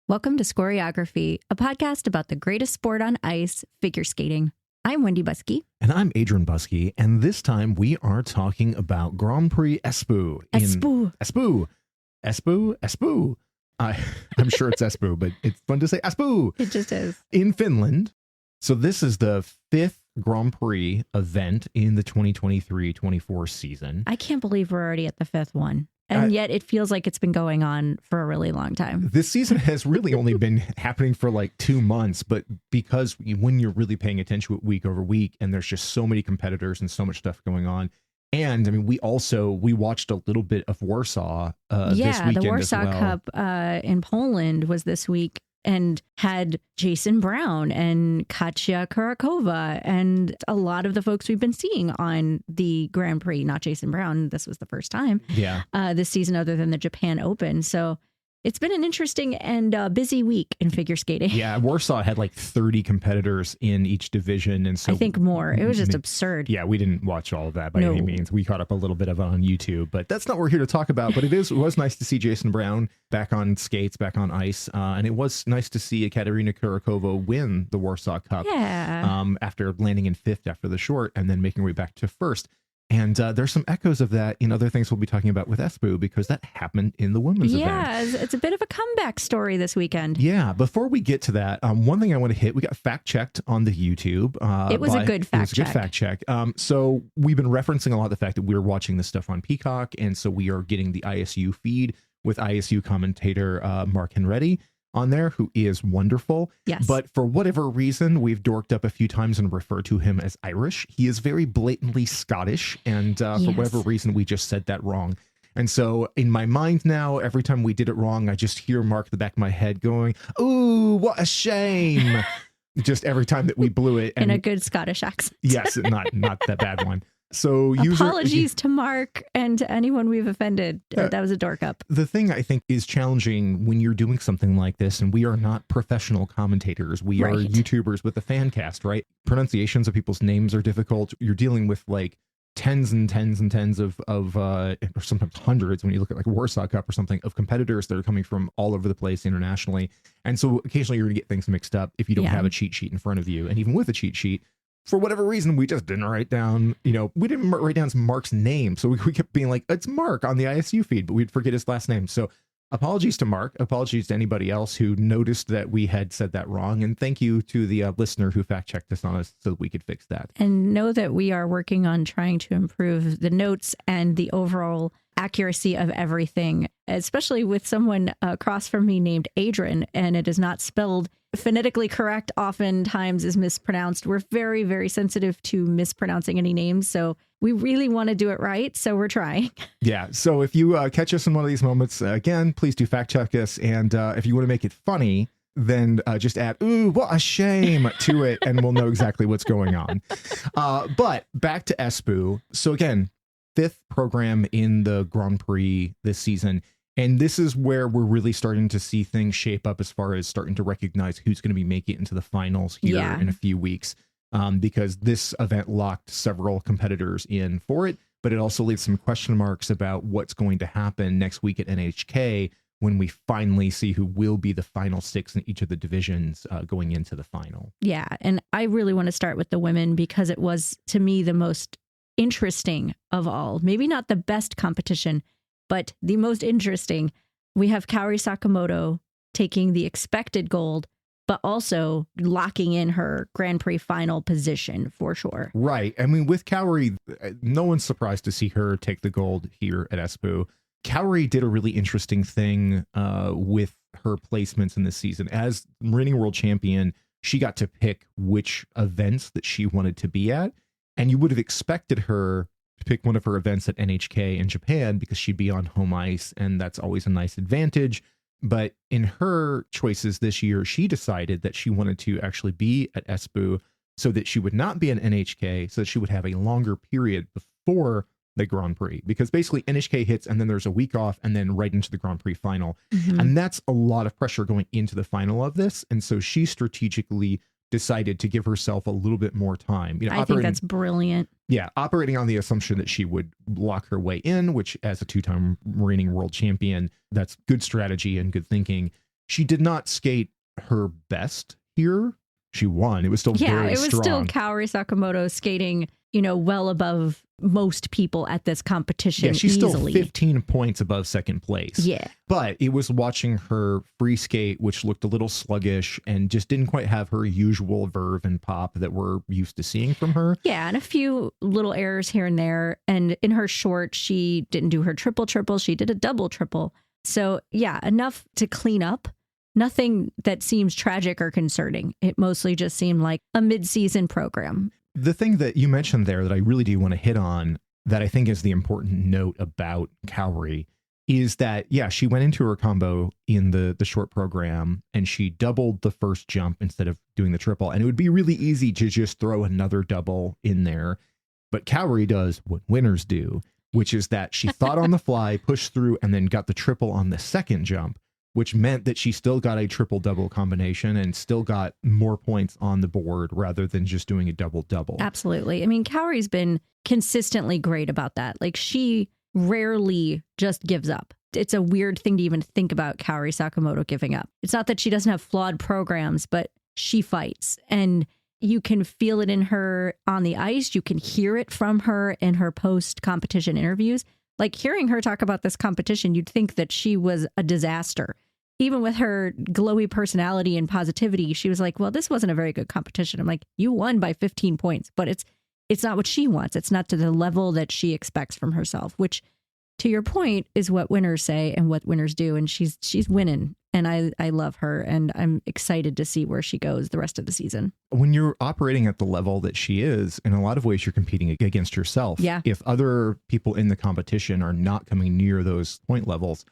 Welcome to Scoreography, a podcast about the greatest sport on ice, figure skating. I'm Wendy Buskey. And I'm Adrian Buskey. And this time we are talking about Grand Prix Espoo. Espoo. I'm sure it's Espoo, but it's fun to say Espoo. It just is. In Finland. So this is the fifth Grand Prix event in the 2023-24 season. I can't believe we're already at the fifth one. And yet it feels like it's been going on for a really long time. This season has really only been happening for like 2 months, but because when you're really paying attention to it week over week, and there's just so many competitors and so much stuff going on. And I mean, we watched a little bit of Warsaw this weekend the Warsaw as well. Cup in Poland was this week and had Jason Brown and Katja Kurakova and a lot of the folks we've been seeing on the Grand Prix. Not Jason Brown. This was the first time this season other than the Japan Open. So it's been an interesting and busy week in figure skating. Yeah, Warsaw had like 30 competitors in each division. And so I think more. It was just absurd. Yeah, we didn't watch all of that by any means. We caught up a little bit of it on YouTube, but that's not what we're here to talk about. But it was nice to see Jason Brown back on skates, back on ice. And it was nice to see Katerina Kurakova win the Warsaw Cup after landing in fifth after the short and then making her way back to first. And there's some echoes of that in other things we'll be talking about with Espoo because that happened in the women's event. Yeah, it's a bit of a comeback story this weekend. Yeah, before we get to that, one thing I want to hit, we got fact-checked on the YouTube. It was a good fact check. So we've been referencing a lot of the fact that we're watching this stuff on Peacock, and so we are getting the ISU feed with ISU commentator Mark Henretti on there, who is wonderful. Yes. But for whatever reason, we've dorked up a few times and referred to him as Irish. He is very blatantly Scottish. And for whatever reason, we just said that wrong. And so in my mind now, every time we did it wrong, I just hear Mark at the back of my head going, "Ooh, what a shame." Just every time that we blew it. And in a good Scottish accent. Yes, not that bad one. So apologies to Mark and to anyone we've offended. That was a dork up. The thing I think is challenging when you're doing something like this, and we are not professional commentators, we are YouTubers with a fan cast, right? Pronunciations of people's names are difficult. You're dealing with like tens and tens and tens of or sometimes hundreds when you look at like Warsaw Cup or something of competitors that are coming from all over the place internationally. And so occasionally you're going to get things mixed up if you don't have a cheat sheet in front of you. And even with a cheat sheet, for whatever reason, we just didn't write down, we didn't write down Mark's name. So we kept being like, it's Mark on the ISU feed, but we'd forget his last name. So apologies to Mark. Apologies to anybody else who noticed that we had said that wrong. And thank you to the listener who fact checked us on us so that we could fix that. And know that we are working on trying to improve the notes and the overall accuracy of everything, especially with someone across from me named Adrian, and it is not spelled phonetically correct, oftentimes is mispronounced. We're very, very sensitive to mispronouncing any names, so we really want to do it right, so we're trying. Yeah, so if you catch us in one of these moments, again, please do fact check us, and if you want to make it funny, then just add, "Ooh, what a shame" to it, and we'll know exactly what's going on. But back to Espoo. So again, fifth program in the Grand Prix this season. And this is where we're really starting to see things shape up as far as starting to recognize who's going to be making it into the finals here in a few weeks. Because this event locked several competitors in for it, but it also leaves some question marks about what's going to happen next week at NHK when we finally see who will be the final six in each of the divisions going into the final. Yeah, and I really want to start with the women because it was, to me, the most interesting of all. Maybe not the best competition, but the most interesting. We have Kaori Sakamoto taking the expected gold, but also locking in her Grand Prix final position for sure. Right. I mean, with Kaori, no one's surprised to see her take the gold here at Espoo. Kaori did a really interesting thing with her placements in this season. As reigning world champion, she got to pick which events that she wanted to be at. And you would have expected her to pick one of her events at NHK in Japan because she'd be on home ice, and that's always a nice advantage. But in her choices this year, she decided that she wanted to actually be at Espoo so that she would not be an NHK, so that she would have a longer period before the Grand Prix, because basically NHK hits and then there's a week off and then right into the Grand Prix final. Mm-hmm. And that's a lot of pressure going into the final of this. And so she strategically decided to give herself a little bit more time. I think that's brilliant. Yeah, operating on the assumption that she would lock her way in, which as a two-time reigning world champion, that's good strategy and good thinking. She did not skate her best here. She won. It was still very strong. Still Kaori Sakamoto skating, well above most people at this competition. Yeah, she's easily. Still 15 points above second place. Yeah. But it was watching her free skate, which looked a little sluggish and just didn't quite have her usual verve and pop that we're used to seeing from her. Yeah, and a few little errors here and there. And in her short, she didn't do her triple. She did a double triple. So yeah, enough to clean up. Nothing that seems tragic or concerning. It mostly just seemed like a mid-season program. The thing that you mentioned there that I really do want to hit on, that I think is the important note about Kaori, is that, yeah, she went into her combo in the short program and she doubled the first jump instead of doing the triple. And it would be really easy to just throw another double in there. But Kaori does what winners do, which is that she thought on the fly, pushed through, and then got the triple on the second jump, which meant that she still got a triple-double combination and still got more points on the board rather than just doing a double-double. Absolutely. I mean, Kaori's been consistently great about that. Like, she rarely just gives up. It's a weird thing to even think about Kaori Sakamoto giving up. It's not that she doesn't have flawed programs, but she fights. And you can feel it in her on the ice. You can hear it from her in her post-competition interviews. Like, hearing her talk about this competition, you'd think that she was a disaster. Even with her glowy personality and positivity, she was like, well, this wasn't a very good competition. I'm like, you won by 15 points, but it's not what she wants. It's not to the level that she expects from herself, which, to your point, is what winners say and what winners do. And she's winning. And I love her. And I'm excited to see where she goes the rest of the season. When you're operating at the level that she is, in a lot of ways, you're competing against yourself. Yeah. If other people in the competition are not coming near those point levels,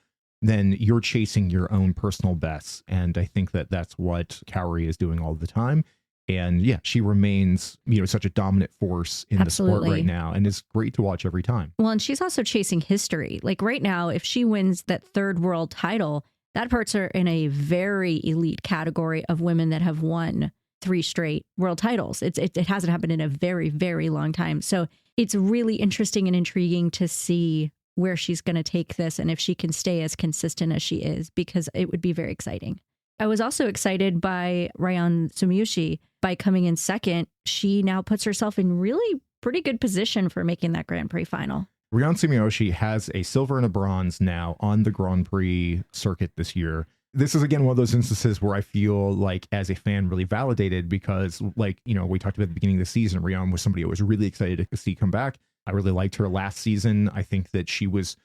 then you're chasing your own personal bests. And I think that that's what Kaori is doing all the time. And yeah, she remains, such a dominant force in the sport right now, and is great to watch every time. Well, and she's also chasing history. Like right now, if she wins that third world title, that puts her in a very elite category of women that have won 3 straight world titles. It hasn't happened in a very, very long time. So it's really interesting and intriguing to see where she's going to take this and if she can stay as consistent as she is, because it would be very exciting. I was also excited by Rion Sumiyoshi. By coming in second, she now puts herself in really pretty good position for making that Grand Prix final. Rion Sumiyoshi has a silver and a bronze now on the Grand Prix circuit this year. This is, again, one of those instances where I feel like, as a fan, really validated because, we talked about at the beginning of the season, Rion was somebody I was really excited to see come back. I really liked her last season. I think that she was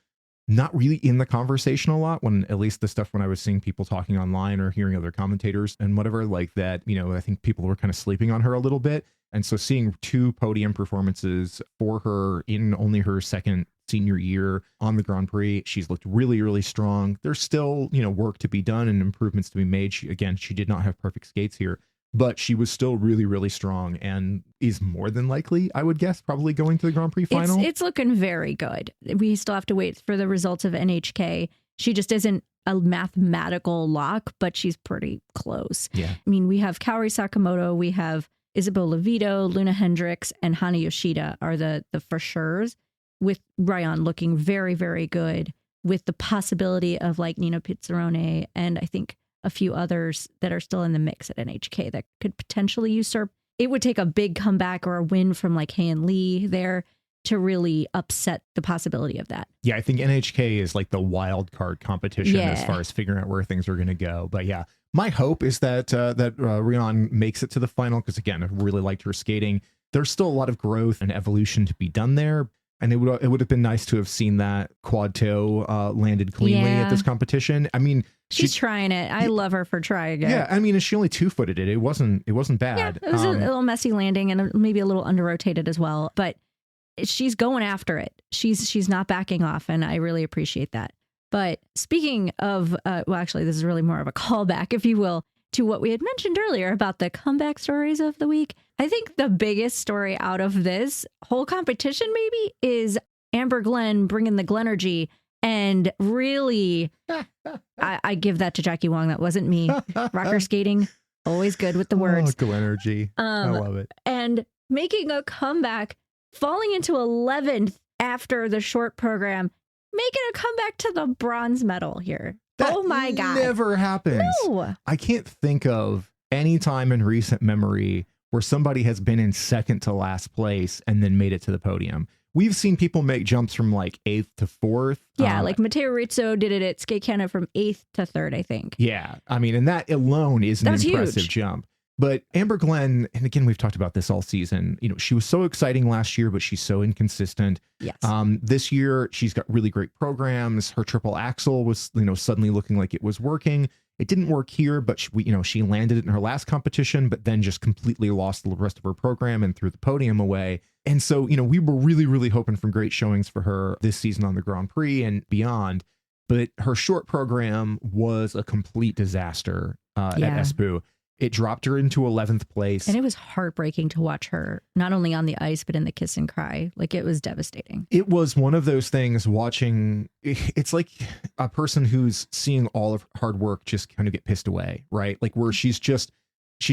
not really in the conversation a lot, when at least the stuff when I was seeing people talking online or hearing other commentators and whatever like that, I think people were kind of sleeping on her a little bit. And so seeing 2 podium performances for her in only her second senior year on the Grand Prix, she's looked really, really strong. There's still, work to be done and improvements to be made. She did not have perfect skates here, but she was still really, really strong and is more than likely, I would guess, probably going to the Grand Prix final. It's looking very good. We still have to wait for the results of NHK. She just isn't a mathematical lock, but she's pretty close. Yeah. I mean, we have Kaori Sakamoto, we have Isabel Levito, Luna Hendricks, and Hana Yoshida are the for sure's, with Rion looking very, very good, with the possibility of like Nina Pizzarone and I think a few others that are still in the mix at NHK that could potentially usurp. It would take a big comeback or a win from like Hae-in Lee there to really upset the possibility of that. Yeah, I think NHK is like the wild card competition as far as figuring out where things are going to go. But yeah, my hope is that Rion makes it to the final because, again, I really liked her skating. There's still a lot of growth and evolution to be done there. And it would have been nice to have seen that quad toe landed cleanly at this competition. I mean, she's trying it. I love her for trying it. Yeah, I mean, she only 2-footed it. It wasn't bad. Yeah, it was a little messy landing and maybe a little under rotated as well. But she's going after it. She's not backing off, and I really appreciate that. But speaking of, well, actually, this is really more of a callback, if you will, to what we had mentioned earlier about the comeback stories of the week. I think the biggest story out of this whole competition maybe is Amber Glenn bringing the Glenergy, and really, I give that to Jackie Wong. That wasn't me. Rocker skating, always good with the words. Glenergy. I love it. And making a comeback, falling into 11th after the short program, making a comeback to the bronze medal here. That Oh my God. never happens. No. I can't think of any time in recent memory where somebody has been in second to last place and then made it to the podium. We've seen people make jumps from like 8th to 4th. Yeah, like Matteo Rizzo did it at Skate Canada from 8th to 3rd, I think. Yeah, I mean, and that alone is an impressive jump. But Amber Glenn, and again, we've talked about this all season, you know, she was so exciting last year, but she's so inconsistent. Yes. This year, she's got really great programs. Her triple axel was, you know, suddenly looking like it was working. It didn't work here, but she landed it in her last competition, but then just completely lost the rest of her program and threw the podium away. And so, you know, we were really, really hoping for great showings for her this season on the Grand Prix and beyond. But her short program was a complete disaster at Espoo. It dropped her into 11th place. And it was heartbreaking to watch her, not only on the ice, but in the kiss and cry. Like, it was devastating. It was one of those things watching, it's like a person who's seeing all of hard work just kind of get pissed away, right? Like where she's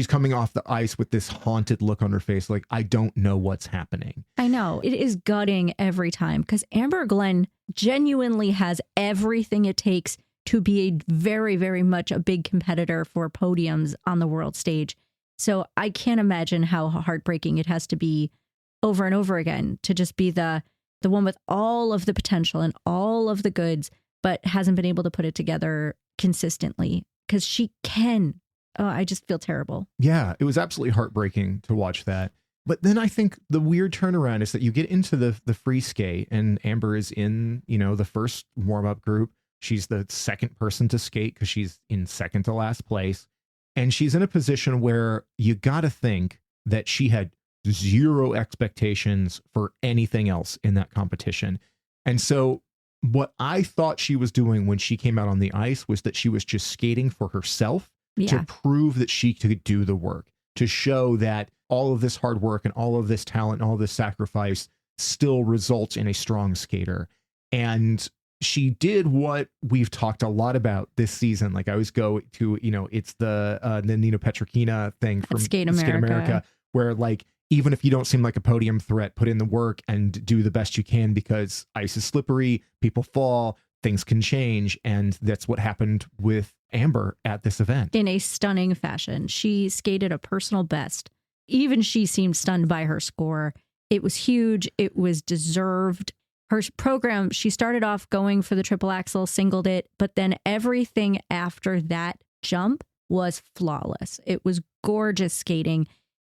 coming off the ice with this haunted look on her face. Like, I don't know what's happening. I know. It is gutting every time because Amber Glenn genuinely has everything it takes to be a very, very much a big competitor for podiums on the world stage. So I can't imagine how heartbreaking it has to be over and over again to just be the one with all of the potential and all of the goods, but hasn't been able to put it together consistently because she can. Oh, I just feel terrible. Yeah, it was absolutely heartbreaking to watch that. But then I think the weird turnaround is that you get into the free skate and Amber is in, you know, the first warm-up group. She's the second person to skate because she's in second to last place. And she's in a position where you got to think that she had zero expectations for anything else in that competition. And so what I thought she was doing when she came out on the ice was that she was just skating for herself to prove that she could do the work, to show that all of this hard work and all of this talent and all of this sacrifice still results in a strong skater. And she did what we've talked a lot about this season. Like I always go to, you know, it's the Nina Petrokina thing from Skate America, where like, even if you don't seem like a podium threat, put in the work and do the best you can because ice is slippery, people fall, things can change. And that's what happened with Amber at this event. In a stunning fashion. She skated a personal best. Even she seemed stunned by her score. It was huge. It was deserved. Her program, she started off going for the triple axel, singled it, but then everything after that jump was flawless. It was gorgeous skating,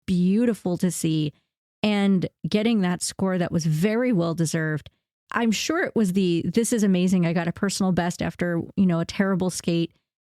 beautiful to see, and getting that score that was very well deserved. I'm sure it was this is amazing. I got a personal best after, you know, a terrible skate.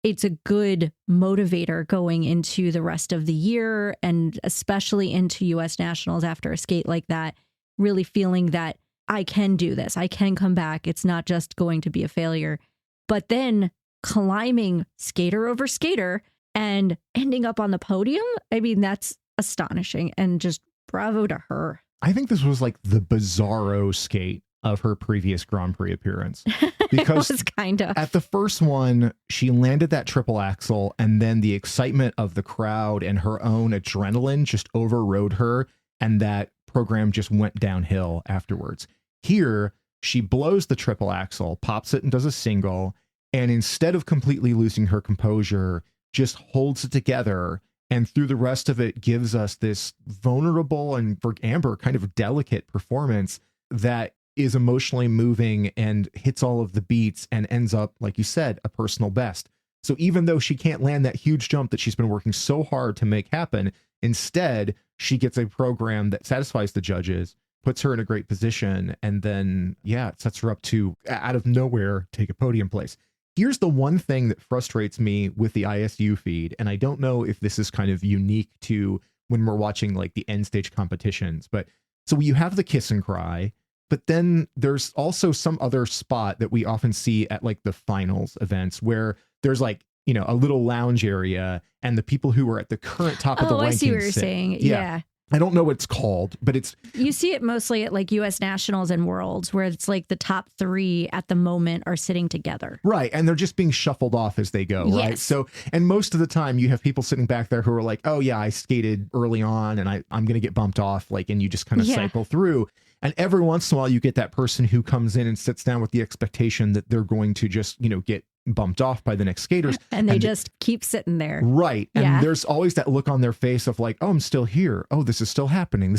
It's a good motivator going into the rest of the year and especially into US Nationals after a skate like that, really feeling that I can do this. I can come back. It's not just going to be a failure. But then climbing skater over skater and ending up on the podium. I mean, that's astonishing and just bravo to her. I think this was like the bizarro skate of her previous Grand Prix appearance. Because it was kind of. At the first one, she landed that triple axel and then the excitement of the crowd and her own adrenaline just overrode her. And that program just went downhill afterwards. Here, she blows the triple axel, pops it and does a single. And instead of completely losing her composure, just holds it together. And through the rest of it, gives us this vulnerable and for Amber kind of delicate performance that is emotionally moving and hits all of the beats and ends up, like you said, a personal best. So even though she can't land that huge jump that she's been working so hard to make happen, instead, she gets a program that satisfies the judges, puts her in a great position, and then, it sets her up to, out of nowhere, take a podium place. Here's the one thing that frustrates me with the ISU feed, and I don't know if this is kind of unique to when we're watching like the end stage competitions, but so you have the kiss and cry, but then there's also some other spot that we often see at like the finals events where there's like, you know, a little lounge area and the people who are at the current top of the rankings. I see what you're saying. Yeah. I don't know what it's called, but it's... You see it mostly at like US Nationals and Worlds where it's like the top 3 at the moment are sitting together. Right. And they're just being shuffled off as they go. Yes. Right. So, and most of the time you have people sitting back there who are like, oh yeah, I skated early on and I'm going to get bumped off. Like, and you just kind of cycle through. And every once in a while you get that person who comes in and sits down with the expectation that they're going to just, you know, get bumped off by the next skaters. And they just keep sitting there. Right. And Yeah. there's always that look on their face of like, oh, I'm still here. Oh, this is still happening.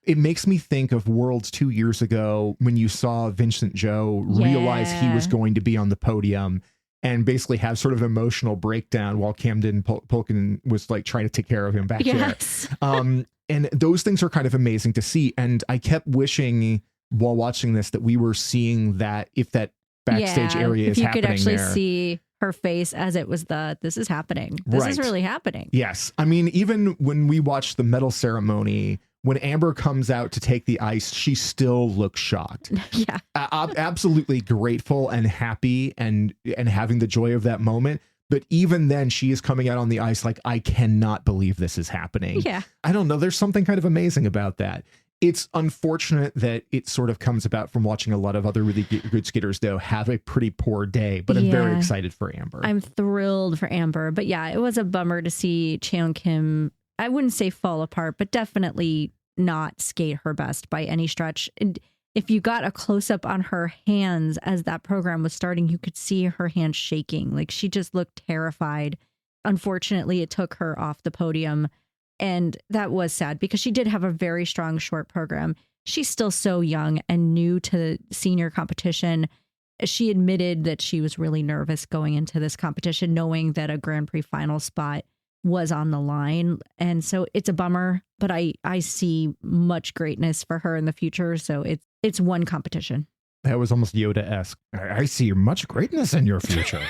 It makes me think of Worlds 2 years ago when you saw Vincent Joe realize he was going to be on the podium and basically have sort of an emotional breakdown while Camden Pulkin was like trying to take care of him back there. And those things are kind of amazing to see. And I kept wishing while watching this that we were seeing that if that backstage area is happening there. If you could actually see her face as it was this is happening. This is really happening. Yes. I mean, even when we watched the medal ceremony, when Amber comes out to take the ice, she still looks shocked. Yeah. Absolutely grateful and happy and having the joy of that moment. But even then, she is coming out on the ice like, I cannot believe this is happening. Yeah. I don't know. There's something kind of amazing about that. It's unfortunate that it sort of comes about from watching a lot of other really good skaters, though, have a pretty poor day. But I'm very excited for Amber. I'm thrilled for Amber. But yeah, it was a bummer to see Cheon Kim, I wouldn't say fall apart, but definitely not skate her best by any stretch. And if you got a close up on her hands as that program was starting, you could see her hands shaking. Like she just looked terrified. Unfortunately, it took her off the podium. And that was sad because she did have a very strong short program. She's still so young and new to senior competition. She admitted that she was really nervous going into this competition, knowing that a Grand Prix final spot was on the line. And so it's a bummer, but I see much greatness for her in the future. So it's one competition. That was almost Yoda-esque. I see much greatness in your future.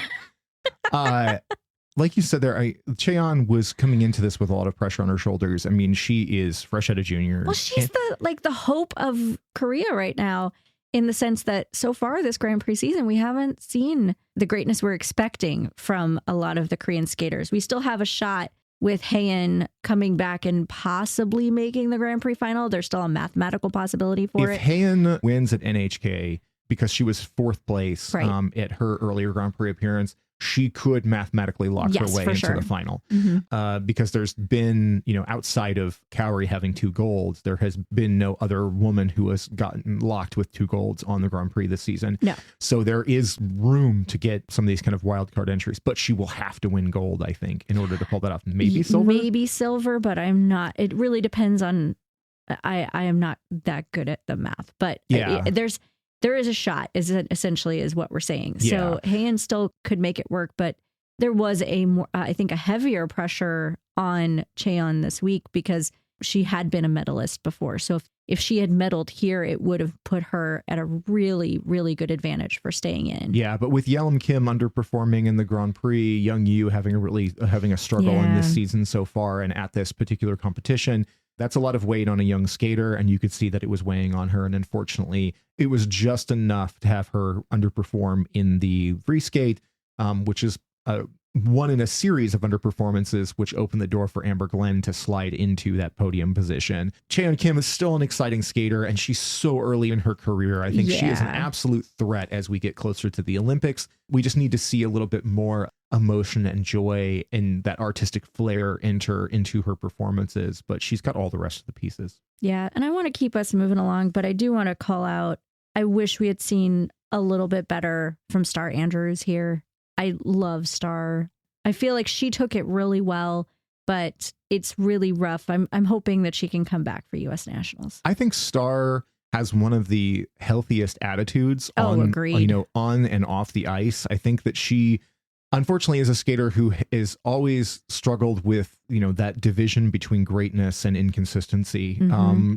Like you said there, Cheon was coming into this with a lot of pressure on her shoulders. I mean, she is fresh out of juniors. Well, she's the hope of Korea right now, in the sense that so far this Grand Prix season, we haven't seen the greatness we're expecting from a lot of the Korean skaters. We still have a shot with Haein coming back and possibly making the Grand Prix final. There's still a mathematical possibility for it. If Haein wins at NHK, because she was fourth place at her earlier Grand Prix appearance, she could mathematically lock her way into the final. Because there's been, outside of Kaori having 2 golds, there has been no other woman who has gotten locked with 2 golds on the Grand Prix this season. No. So there is room to get some of these kind of wild card entries, but she will have to win gold, I think, in order to pull that off. Maybe silver? Maybe silver, but I'm not. It really depends on, I am not that good at the math, but there is a shot, essentially is what we're saying. Yeah. So Haein still could make it work, but there was a more, I think, a heavier pressure on Cheon this week because she had been a medalist before. So if she had medaled here, it would have put her at a really, really good advantage for staying in. Yeah, but with Yelim Kim underperforming in the Grand Prix, Young Yu having a struggle in this season so far and at this particular competition, that's a lot of weight on a young skater, and you could see that it was weighing on her. And unfortunately, it was just enough to have her underperform in the free skate, which is one in a series of underperformances, which opened the door for Amber Glenn to slide into that podium position. Cheon Kim is still an exciting skater, and she's so early in her career. I think she is an absolute threat as we get closer to the Olympics. We just need to see a little bit more emotion and joy and that artistic flair enter into her performances, but she's got all the rest of the pieces. Yeah, and I want to keep us moving along, but I do want to call out, I wish we had seen a little bit better from Star Andrews here. I love Star. I feel like she took it really well, but it's really rough. I'm hoping that she can come back for U.S. Nationals. I think Star has one of the healthiest attitudes on and off the ice. I think that she, unfortunately, is a skater who is always struggled with, that division between greatness and inconsistency.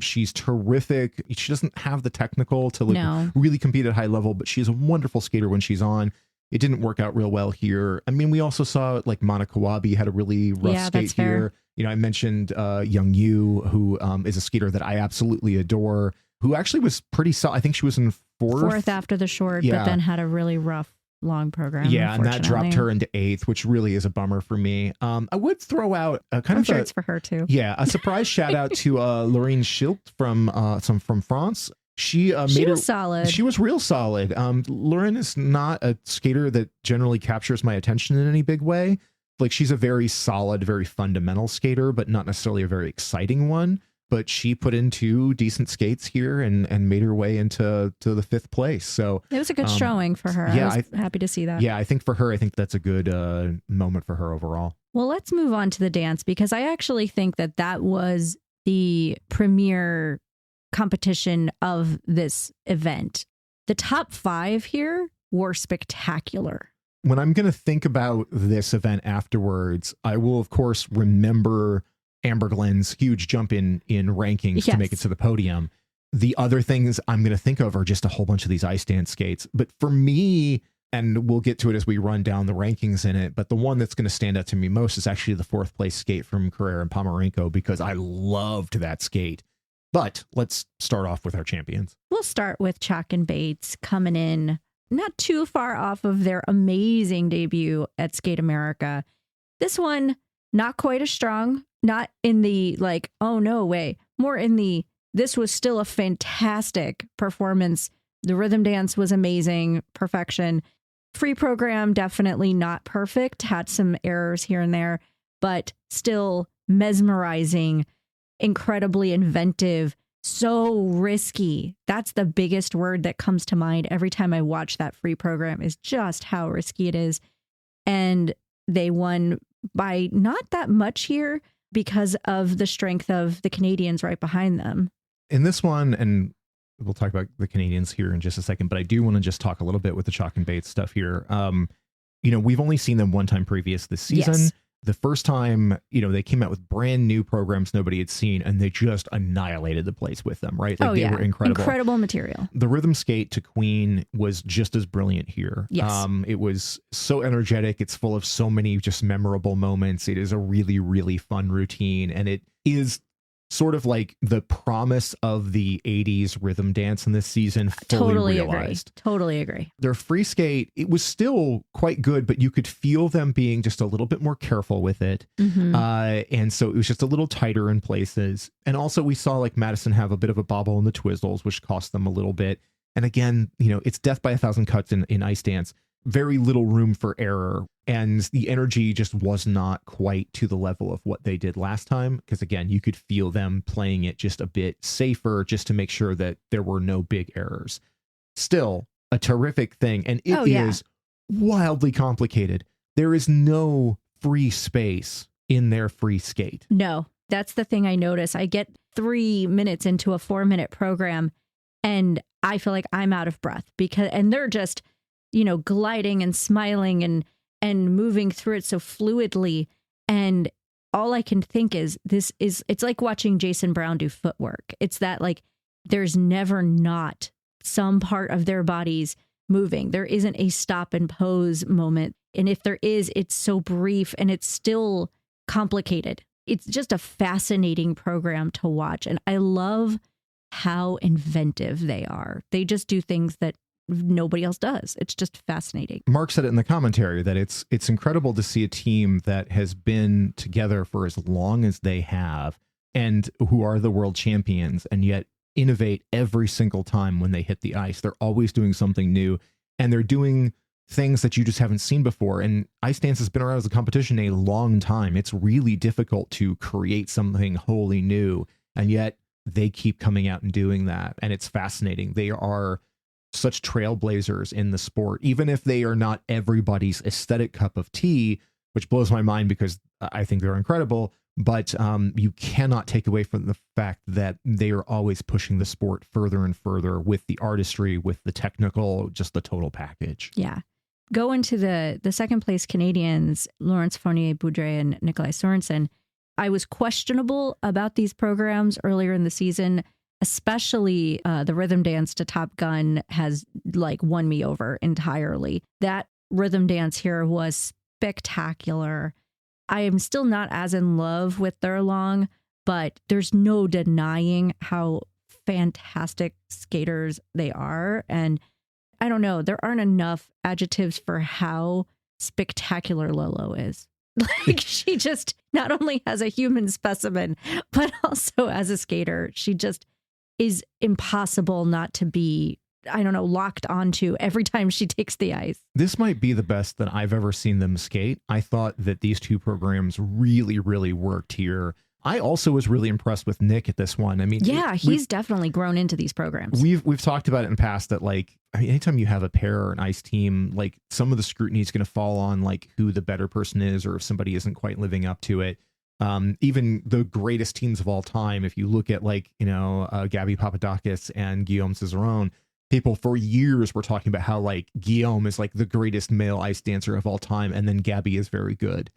She's terrific. She doesn't have the technical to really compete at high level, but she's a wonderful skater when she's on. It didn't work out real well here. I mean, we also saw like Mana Kawabe had a really rough skate here. I mentioned Young Yu, who is a skater that I absolutely adore, who actually was pretty solid. I think she was in fourth after the short, but then had a really rough long program. Yeah, and that dropped her into 8th, which really is a bummer for me. I would throw out a kind of it's for her too. Yeah, a surprise shout out to Lorraine Schilt from France. She was solid. She was real solid. Lauren is not a skater that generally captures my attention in any big way. Like, she's a very solid, very fundamental skater, but not necessarily a very exciting one. but she put in 2 decent skates here and made her way into the 5th place. So it was a good showing for her. Yeah, I was happy to see that. Yeah, I think for her, I think that's a good moment for her overall. Well, let's move on to the dance, because I actually think that was the premier competition of this event. The top 5 here were spectacular. When I'm going to think about this event afterwards, I will, of course, remember Amber Glenn's huge jump in rankings to make it to the podium. The other things I'm going to think of are just a whole bunch of these ice dance skates. But for me, and we'll get to it as we run down the rankings in it, but the one that's going to stand out to me most is actually the 4th place skate from Carrera and Pomerenko, because I loved that skate. But let's start off with our champions. We'll start with Chalk and Bates coming in not too far off of their amazing debut at Skate America. This one, not quite as strong, not in the like, oh no way, more in the, this was still a fantastic performance. The rhythm dance was amazing, perfection. Free program, definitely not perfect, had some errors here and there, but still mesmerizing, incredibly inventive, so risky. That's the biggest word that comes to mind every time I watch that free program, is just how risky it is. And they won by not that much here because of the strength of the Canadians right behind them. In this one, and we'll talk about the Canadians here in just a second, but I do want to just talk a little bit with the Chalk and Bates stuff here. We've only seen them one time previous this season. Yes. The first time, they came out with brand new programs nobody had seen, and they just annihilated the place with them, right? Like, they were incredible. Incredible material. The rhythm skate to Queen was just as brilliant here. Yes. It was so energetic. It's full of so many just memorable moments. It is a really, really fun routine, and it is sort of like the promise of the 80s rhythm dance in this season fully realized. Totally agree. Their free skate, it was still quite good, but you could feel them being just a little bit more careful with it. Mm-hmm. And so it was just a little tighter in places. And also we saw like Madison have a bit of a bobble in the twizzles, which cost them a little bit. And again, it's death by 1,000 cuts in ice dance. Very little room for error, and the energy just was not quite to the level of what they did last time, because again, you could feel them playing it just a bit safer just to make sure that there were no big errors. Still a terrific thing, and it is wildly complicated. There is no free space in their free skate. No, that's the thing I notice. I get 3 minutes into a 4-minute program and I feel like I'm out of breath, and they're just gliding and smiling and moving through it so fluidly. And all I can think is it's like watching Jason Brown do footwork. It's that like, there's never not some part of their bodies moving. There isn't a stop and pose moment. And if there is, it's so brief and it's still complicated. It's just a fascinating program to watch. And I love how inventive they are. They just do things that nobody else does. It's just fascinating. Mark said it in the commentary that it's incredible to see a team that has been together for as long as they have and who are the world champions and yet innovate every single time when they hit the ice. They're always doing something new, and they're doing things that you just haven't seen before. And ice dance has been around as a competition a long time. It's really difficult to create something wholly new, and yet they keep coming out and doing that. And it's fascinating. They are such trailblazers in the sport, even if they are not everybody's aesthetic cup of tea, which blows my mind because I think they're incredible. But you cannot take away from the fact that they are always pushing the sport further and further with the artistry, with the technical, just the total package. Yeah. Go into the second place Canadians, Laurence Fournier-Boudre and Nikolai Sorensen. I was questionable about these programs earlier in the season, especially the rhythm dance to Top Gun has like won me over entirely. That rhythm dance here was spectacular. I am still not as in love with their long, but there's no denying how fantastic skaters they are. And I don't know, there aren't enough adjectives for how spectacular Lolo is. Like, she just not only has a human specimen, but also as a skater, she just is impossible not to be, I don't know, locked onto every time she takes the ice. This might be the best that I've ever seen them skate. I thought that these two programs really, really worked here. I also was really impressed with Nick at this one. I mean, yeah, he's definitely grown into these programs. We've talked about it in the past that, like, I mean, anytime you have a pair or an ice team, like, some of the scrutiny is going to fall on like who the better person is, or if somebody isn't quite living up to it. Even the greatest teams of all time, if you look at, like, Gabby Papadakis and Guillaume Cizeron, people for years were talking about how, like, Guillaume is like the greatest male ice dancer of all time, and then Gabby is very good.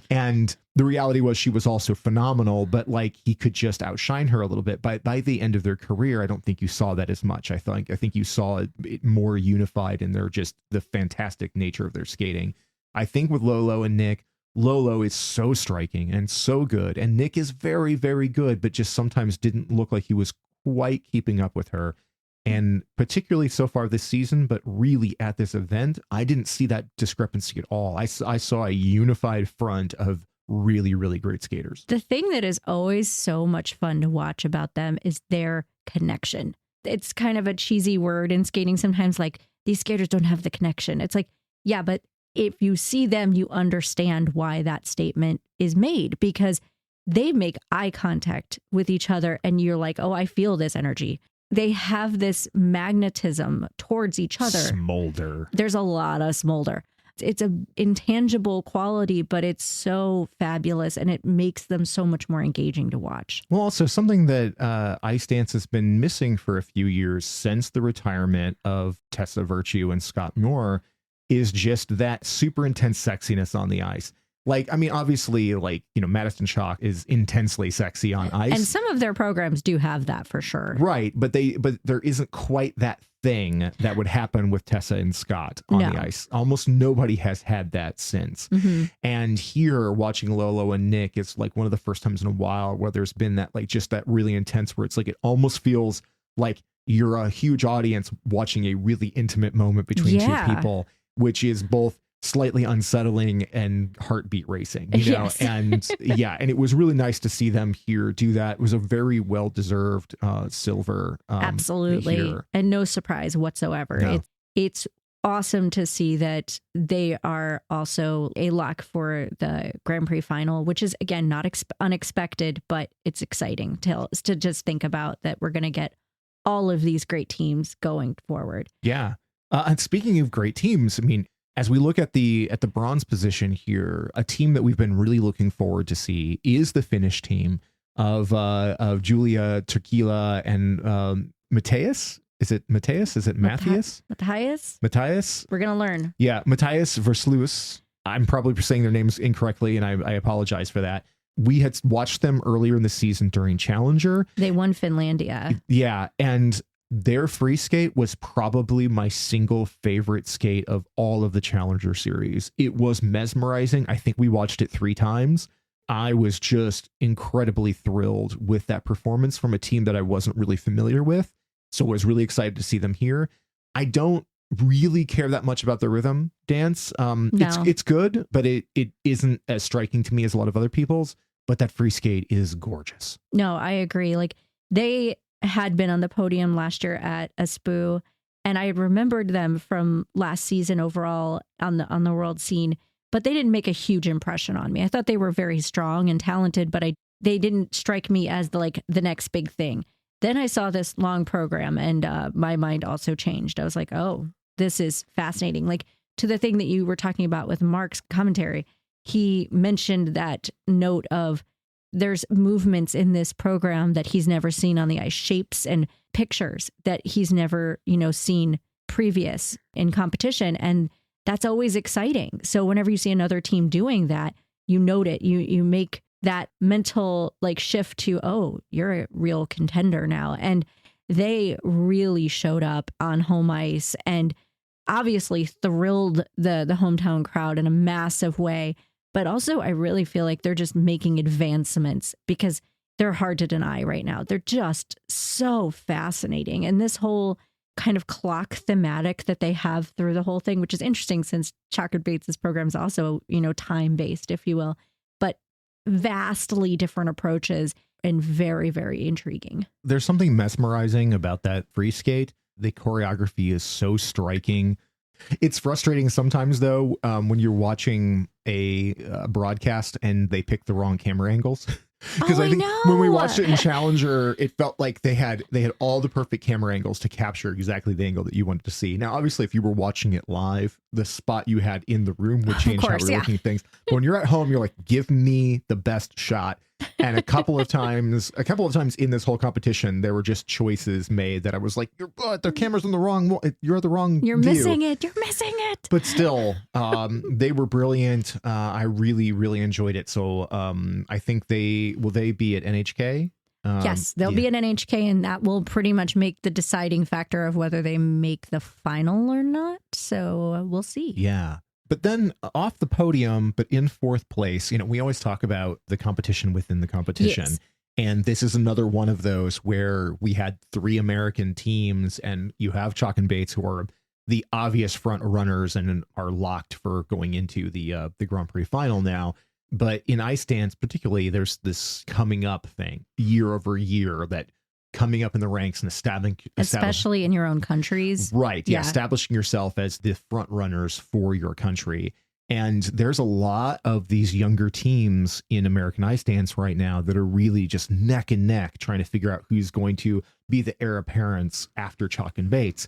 And the reality was she was also phenomenal, but like he could just outshine her a little bit. By the end of their career, I don't think you saw that as much. I think you saw it more unified in their just the fantastic nature of their skating. I think with Lolo and Nick, Lolo is so striking and so good, and Nick is very, very good, but just sometimes didn't look like he was quite keeping up with her. And particularly so far this season, but really at this event, I didn't see that discrepancy at all. I saw a unified front of really, really great skaters. The thing that is always so much fun to watch about them is their connection. It's kind of a cheesy word in skating sometimes, like, these skaters don't have the connection. It's like, yeah, but if you see them, you understand why that statement is made, because they make eye contact with each other and you're like, oh, I feel this energy. They have this magnetism towards each other. Smolder. There's a lot of smolder. It's an intangible quality, but it's so fabulous, and it makes them so much more engaging to watch. Well, also something that ice dance has been missing for a few years since the retirement of Tessa Virtue and Scott Moore is just that super intense sexiness on the ice. Like, I mean, obviously, like, Madison Chalk is intensely sexy on ice. And some of their programs do have that for sure. Right. But there isn't quite that thing that would happen with Tessa and Scott on the ice. Almost nobody has had that since. Mm-hmm. And here, watching Lolo and Nick, it's like one of the first times in a while where there's been that, like, just that really intense, where it's like, it almost feels like you're a huge audience watching a really intimate moment between two people, which is both slightly unsettling and heartbeat racing, Yes. And and it was really nice to see them here do that. It was a very well-deserved silver. Absolutely. Here. And no surprise whatsoever. No. It's awesome to see that they are also a lock for the Grand Prix Final, which is, again, not unexpected, but it's exciting to just think about that we're going to get all of these great teams going forward. Yeah. And speaking of great teams, I mean, as we look at the bronze position here, a team that we've been really looking forward to see is the Finnish team of Julia Turkila and Matthias. Is it Matthias? Is it Matthias? Matthias. We're gonna learn. Yeah, Matthias Verslus. I'm probably saying their names incorrectly, and I apologize for that. We had watched them earlier in the season during Challenger. They won Finlandia. Yeah, and their free skate was probably my single favorite skate of all of the Challenger series. It was mesmerizing. I think we watched it 3 times. I was just incredibly thrilled with that performance from a team that I wasn't really familiar with. So I was really excited to see them here. I don't really care that much about the rhythm dance. No. It's good, but it isn't as striking to me as a lot of other people's. But that free skate is gorgeous. No, I agree. Like, they had been on the podium last year at Espoo, and I remembered them from last season overall on the world scene, but they didn't make a huge impression on me. I thought they were very strong and talented, but they didn't strike me as the next big thing. Then I saw this long program, and my mind also changed. I was like, oh, this is fascinating. Like, to the thing that you were talking about with Mark's commentary, he mentioned that note of there's movements in this program that he's never seen on the ice, shapes and pictures that he's never, seen previous in competition. And that's always exciting. So whenever you see another team doing that, you note it, you make that mental shift to, oh, you're a real contender now. And they really showed up on home ice and obviously thrilled the hometown crowd in a massive way. But also, I really feel like they're just making advancements because they're hard to deny right now. They're just so fascinating. And this whole kind of clock thematic that they have through the whole thing, which is interesting since Chakra Bates' program is also, time-based, if you will, but vastly different approaches and very, very intriguing. There's something mesmerizing about that free skate. The choreography is so striking. It's frustrating sometimes, though, when you're watching a broadcast and they pick the wrong camera angles. Because Oh, I think I when we know. watched it in Challenger, it felt like they had all the perfect camera angles to capture exactly the angle that you wanted to see. Now, obviously, if you were watching it live, the spot you had in the room would change how we were looking at things. But when you're at home, you're like, give me the best shot. And a couple of times in this whole competition, there were just choices made that I was like, the camera's on the wrong, you're at the wrong You're view. missing it. You're missing it. But still, they were brilliant. I really, really enjoyed it. So I think will they be at NHK? Yes, they'll be at NHK, and that will pretty much make the deciding factor of whether they make the final or not. So we'll see. Yeah. But then off the podium, but in fourth place, we always talk about the competition within the competition. Yes. And this is another one of those where we had 3 American teams, and you have Chalk and Bates, who are the obvious front runners and are locked for going into the Grand Prix final now. But in ice dance, particularly, there's this coming up thing year over year, that coming up in the ranks and especially in your own countries. Right. Yeah. Establishing yourself as the front runners for your country. And there's a lot of these younger teams in American ice dance right now that are really just neck and neck trying to figure out who's going to be the heir apparents after Chalk and Bates.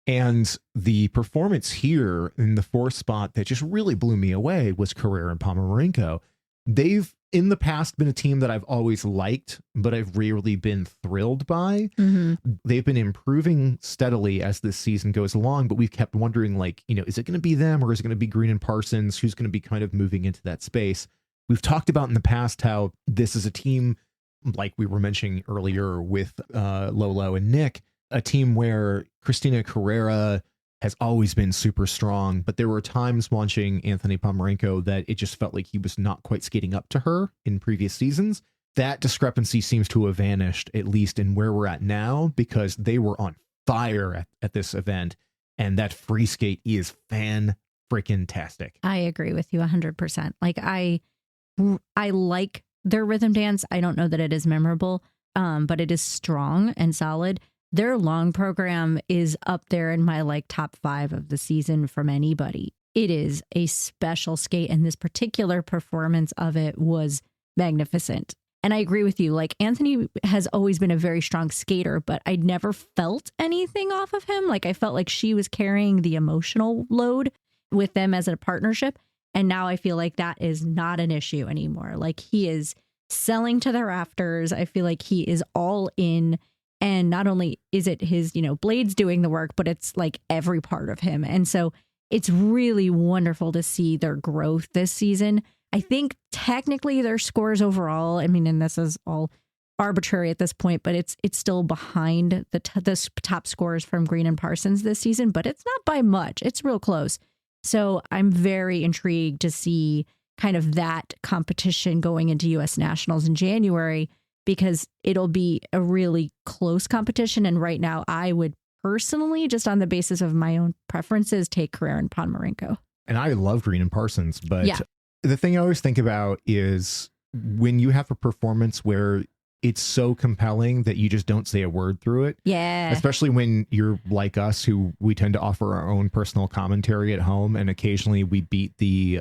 And the performance here in the 4th spot that just really blew me away was Carrera and Pomerenko. They've in the past been a team that I've always liked, but I've rarely been thrilled by. Mm-hmm. They've been improving steadily as this season goes along, but we've kept wondering, is it going to be them, or is it going to be Green and Parsons? Who's going to be kind of moving into that space? We've talked about in the past how this is a team, like we were mentioning earlier with Lolo and Nick, a team where Christina Carrera has always been super strong, but there were times watching Anthony Pomerenko that it just felt like he was not quite skating up to her in previous seasons. That discrepancy seems to have vanished, at least in where we're at now, because they were on fire at this event, and that free skate is fan-freaking-tastic. I agree with you 100%. Like, I like their rhythm dance. I don't know that it is memorable, but it is strong and solid. Their long program is up there in my top 5 of the season from anybody. It is a special skate, and this particular performance of it was magnificent. And I agree with you. Anthony has always been a very strong skater, but I never felt anything off of him. I felt like she was carrying the emotional load with them as a partnership. And now I feel like that is not an issue anymore. He is selling to the rafters. I feel like he is all in. And not only is it his, blades doing the work, but it's every part of him. And so it's really wonderful to see their growth this season. I think technically their scores overall, and this is all arbitrary at this point, but it's still behind the top scores from Green and Parsons this season, but it's not by much. It's real close. So I'm very intrigued to see kind of that competition going into U.S. Nationals in January, because it'll be a really close competition. And right now, I would personally, just on the basis of my own preferences, take Carrera and Pomerenko. And I love Green and Parsons, but the thing I always think about is when you have a performance where it's so compelling that you just don't say a word through it. Yeah. Especially when you're like us, who we tend to offer our own personal commentary at home, and occasionally we beat the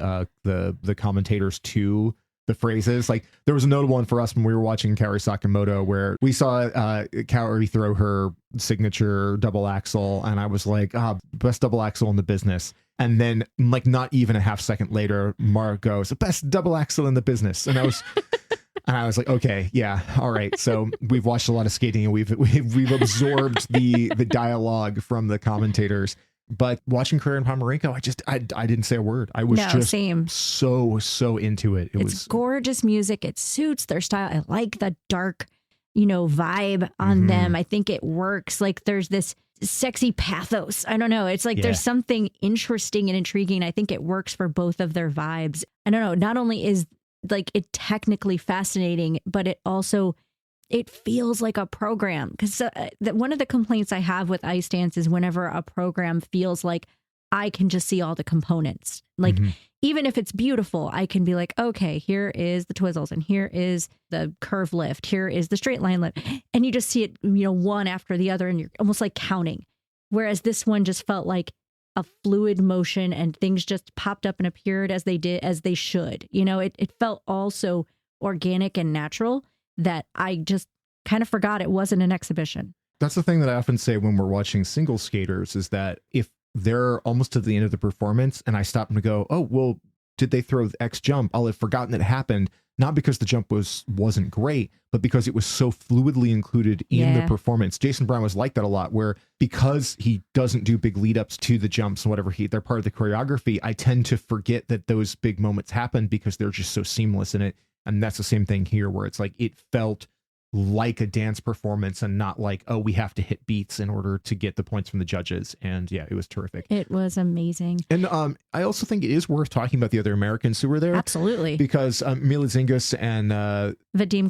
commentators to the phrases. There was a notable one for us when we were watching Kaori Sakamoto, where we saw Kaori throw her signature double axel, and I was like, best double axel in the business. And then not even a half second later, Mark goes, best double axel in the business. And I was like, okay, yeah, all right. So we've watched a lot of skating, and we've absorbed the dialogue from the commentators. But watching Carrera and Pomerenko, I didn't say a word. I was same. so into it. It was gorgeous music. It suits their style. I like the dark, vibe on them. I think it works. There's this sexy pathos. I don't know. It's there's something interesting and intriguing. I think it works for both of their vibes. I don't know. Not only is it technically fascinating, but it feels like a program, because one of the complaints I have with ice dance is whenever a program feels like I can just see all the components. Even if it's beautiful, I can be like, okay, here is the twizzles, and here is the curve lift, here is the straight line lift. And you just see it, one after the other, and you're almost counting. Whereas this one just felt like a fluid motion, and things just popped up and appeared as they should. It felt also organic and natural that I just kind of forgot it wasn't an exhibition. That's the thing that I often say when we're watching single skaters is that if they're almost to the end of the performance and I stop and go, oh, well, did they throw the X jump? I'll have forgotten it happened. Not because the jump wasn't great, but because it was so fluidly included in the performance. Jason Brown was like that a lot, where because he doesn't do big lead ups to the jumps and whatever, they're part of the choreography, I tend to forget that those big moments happen because they're just so seamless in it. And that's the same thing here, where it's like it felt like a dance performance and not like, oh, we have to hit beats in order to get the points from the judges. And yeah, it was terrific. It was amazing. And I also think it is worth talking about the other Americans who were there. Absolutely. Because Mila Zingas and Vadim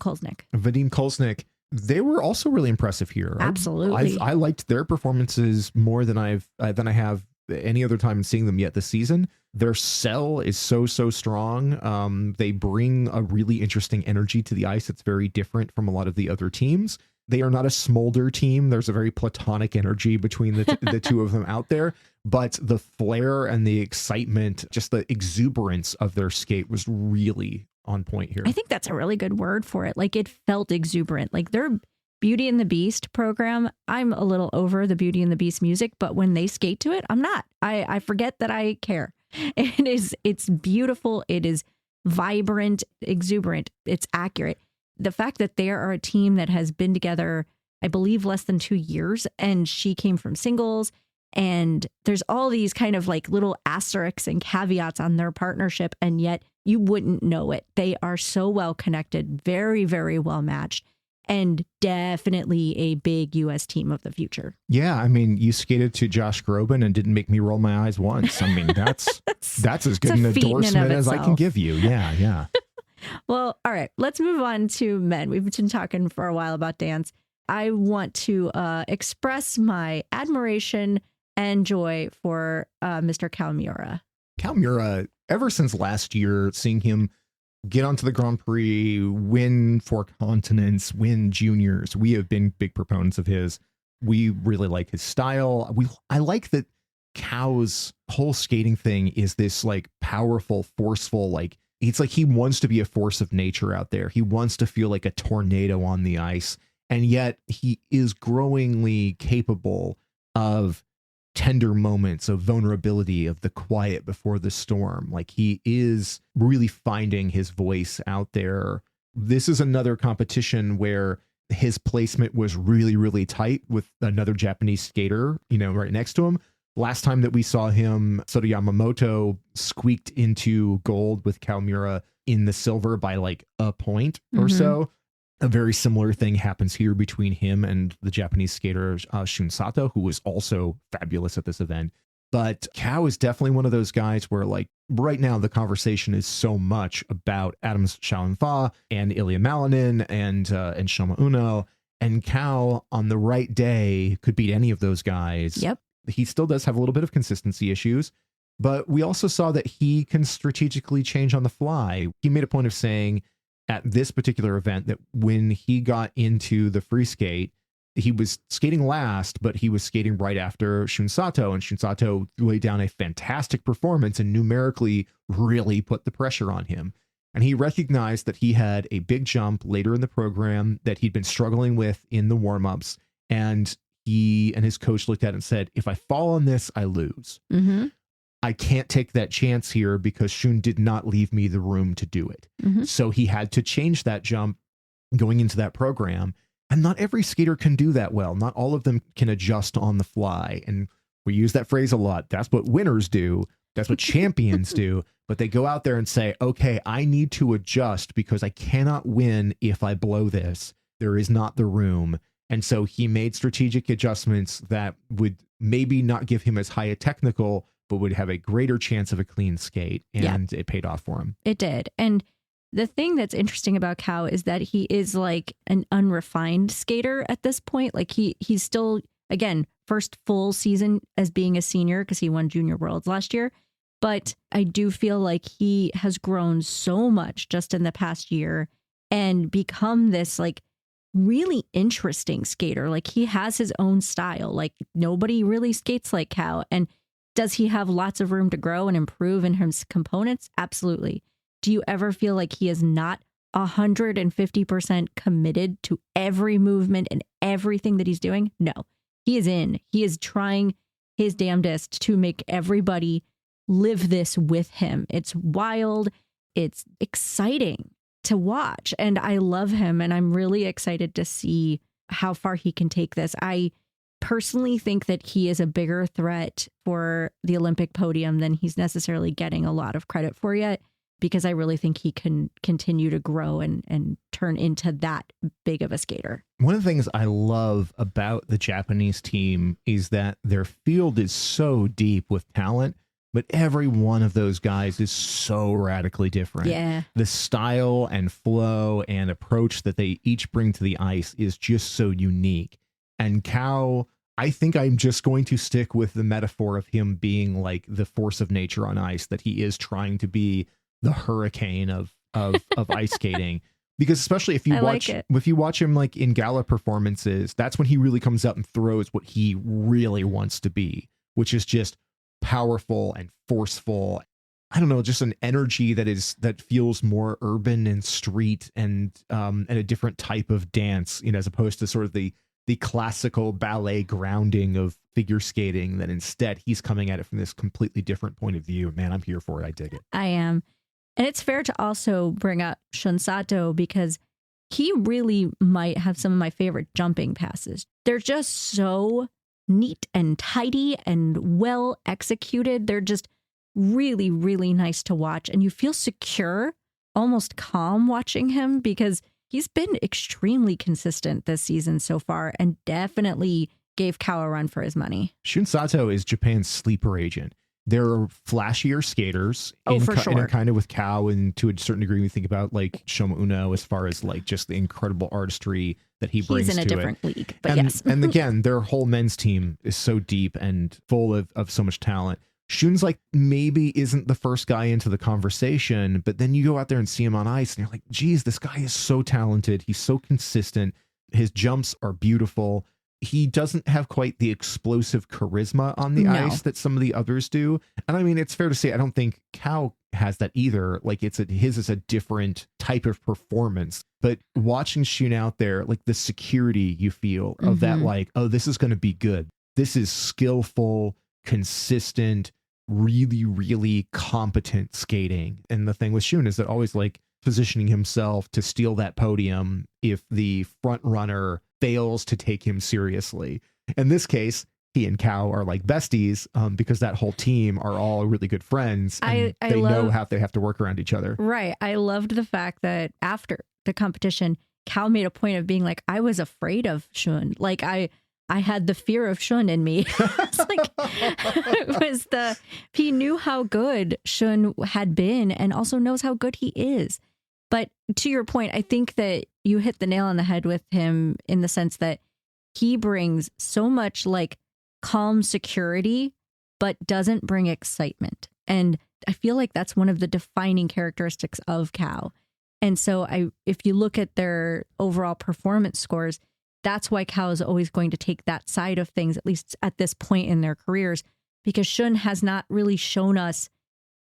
Kolesnik, they were also really impressive here. Absolutely. I liked their performances more than I have any other time seeing them yet this season. Their sell is so strong. They bring a really interesting energy to the ice. It's very different from a lot of the other teams. They are not a smolder team. There's a very platonic energy between the two of them out there. But the flair and the excitement, just the exuberance of their skate was really on point here. I think that's a really good word for it. Like, it felt exuberant. Like, their Beauty and the Beast program, I'm a little over the Beauty and the Beast music, but when they skate to it, I'm not. I forget that I care. It's beautiful. It is vibrant, exuberant. It's accurate. The fact that they are a team that has been together, I believe, less than 2 years, and she came from singles, and there's all these kind of like little asterisks and caveats on their partnership, and yet you wouldn't know it. They are so well connected, very, very well matched, and definitely a big U.S. team of the future. Yeah, I mean, you skated to Josh Groban and didn't make me roll my eyes once. I mean, that's as good an endorsement as I can give you. Yeah. Well, all right, let's move on to men. We've been talking for a while about dance. I want to express my admiration and joy for Mr. Kawamura. Kawamura, ever since last year, seeing him get onto the Grand Prix, win 4 continents, win juniors. We have been big proponents of his. We really like his style. I like that Cow's whole skating thing is this like powerful, forceful, like it's like he wants to be a force of nature out there. He wants to feel like a tornado on the ice. And yet he is growingly capable of tender moments of vulnerability, of the quiet before the storm. Like he is really finding his voice out there. This is another competition where his placement was really, really tight with another Japanese skater, right next to him. Last time that we saw him, Soto Yamamoto squeaked into gold with Kawamura in the silver by like a point or so. A very similar thing happens here between him and the Japanese skater Shun Sato, who was also fabulous at this event. But Cow is definitely one of those guys where, like, right now the conversation is so much about Adams Shaoenfa and Ilya Malinin and Shoma Uno. And Cow, on the right day, could beat any of those guys. Yep. He still does have a little bit of consistency issues, but we also saw that he can strategically change on the fly. He made a point of saying at this particular event that when he got into the free skate, he was skating last, but he was skating right after Shun Sato, and Shun Sato laid down a fantastic performance and numerically really put the pressure on him. And he recognized that he had a big jump later in the program that he'd been struggling with in the warm-ups, and he and his coach looked at it and said, if I fall on this, I lose. I can't take that chance here because Shun did not leave me the room to do it. So he had to change that jump going into that program. And not every skater can do that well. Not all of them can adjust on the fly. And we use that phrase a lot. That's what winners do. That's what champions do. But they go out there and say, okay, I need to adjust because I cannot win if I blow this. There is not the room. And so he made strategic adjustments that would maybe not give him as high a technical, but would have a greater chance of a clean skate. And it paid off for him. It did. And the thing that's interesting about Cow is that he is like an unrefined skater at this point. Like he's still, again, first full season as being a senior because he won Junior Worlds last year. But I do feel like he has grown so much just in the past year and become this like really interesting skater. Like he has his own style. Like nobody really skates like Cow. And does he have lots of room to grow and improve in his components? Absolutely. Do you ever feel like he is not 150% committed to every movement and everything that he's doing? No, he is in. He is trying his damnedest to make everybody live this with him. It's wild. It's exciting to watch. And I love him. And I'm really excited to see how far he can take this. I personally think that he is a bigger threat for the Olympic podium than he's necessarily getting a lot of credit for yet, because I really think he can continue to grow and turn into that big of a skater. One of the things I love about the Japanese team is that their field is so deep with talent, but every one of those guys is so radically different. Yeah. The style and flow and approach that they each bring to the ice is just so unique. And Kao, I think I'm just going to stick with the metaphor of him being like the force of nature on ice, that he is trying to be the hurricane of ice skating. Because especially if you watch him like in gala performances, that's when he really comes out and throws what he really wants to be, which is just powerful and forceful. I don't know, just an energy that feels more urban and street and a different type of dance, you know, as opposed to sort of the classical ballet grounding of figure skating, that instead he's coming at it from this completely different point of view. Man, I'm here for it. I dig it. I am. And it's fair to also bring up Shun Sato, because he really might have some of my favorite jumping passes. They're just so neat and tidy and well executed. They're just really, really nice to watch. And you feel secure, almost calm watching him, because he's been extremely consistent this season so far and definitely gave Kao a run for his money. Shun Sato is Japan's sleeper agent. They're flashier skaters in kind of with Kao, and to a certain degree we think about like Shoma Uno as far as like just the incredible artistry that he brings to it. He's in a different league, but and, yes. And again, their whole men's team is so deep and full of so much talent. Shun's like maybe isn't the first guy into the conversation, but then you go out there and see him on ice and you're like, geez, this guy is so talented. He's so consistent. His jumps are beautiful. He doesn't have quite the explosive charisma on the ice that some of the others do. And I mean, it's fair to say, I don't think Kao has that either. Like his is a different type of performance, but watching Shun out there, like the security you feel of that, like, oh, this is going to be good. This is skillful, consistent, really, really competent skating. And the thing with Shun is that always like positioning himself to steal that podium if the front runner fails to take him seriously. In this case, he and Kao are like besties because that whole team are all really good friends. And they know how they have to work around each other. Right. I loved the fact that after the competition, Kao made a point of being like, I was afraid of Shun. Like I had the fear of Shun in me. It's like, he knew how good Shun had been and also knows how good he is. But to your point, I think that you hit the nail on the head with him in the sense that he brings so much like calm security, but doesn't bring excitement. And I feel like that's one of the defining characteristics of Kao. And so if you look at their overall performance scores, that's why Kao is always going to take that side of things, at least at this point in their careers, because Shun has not really shown us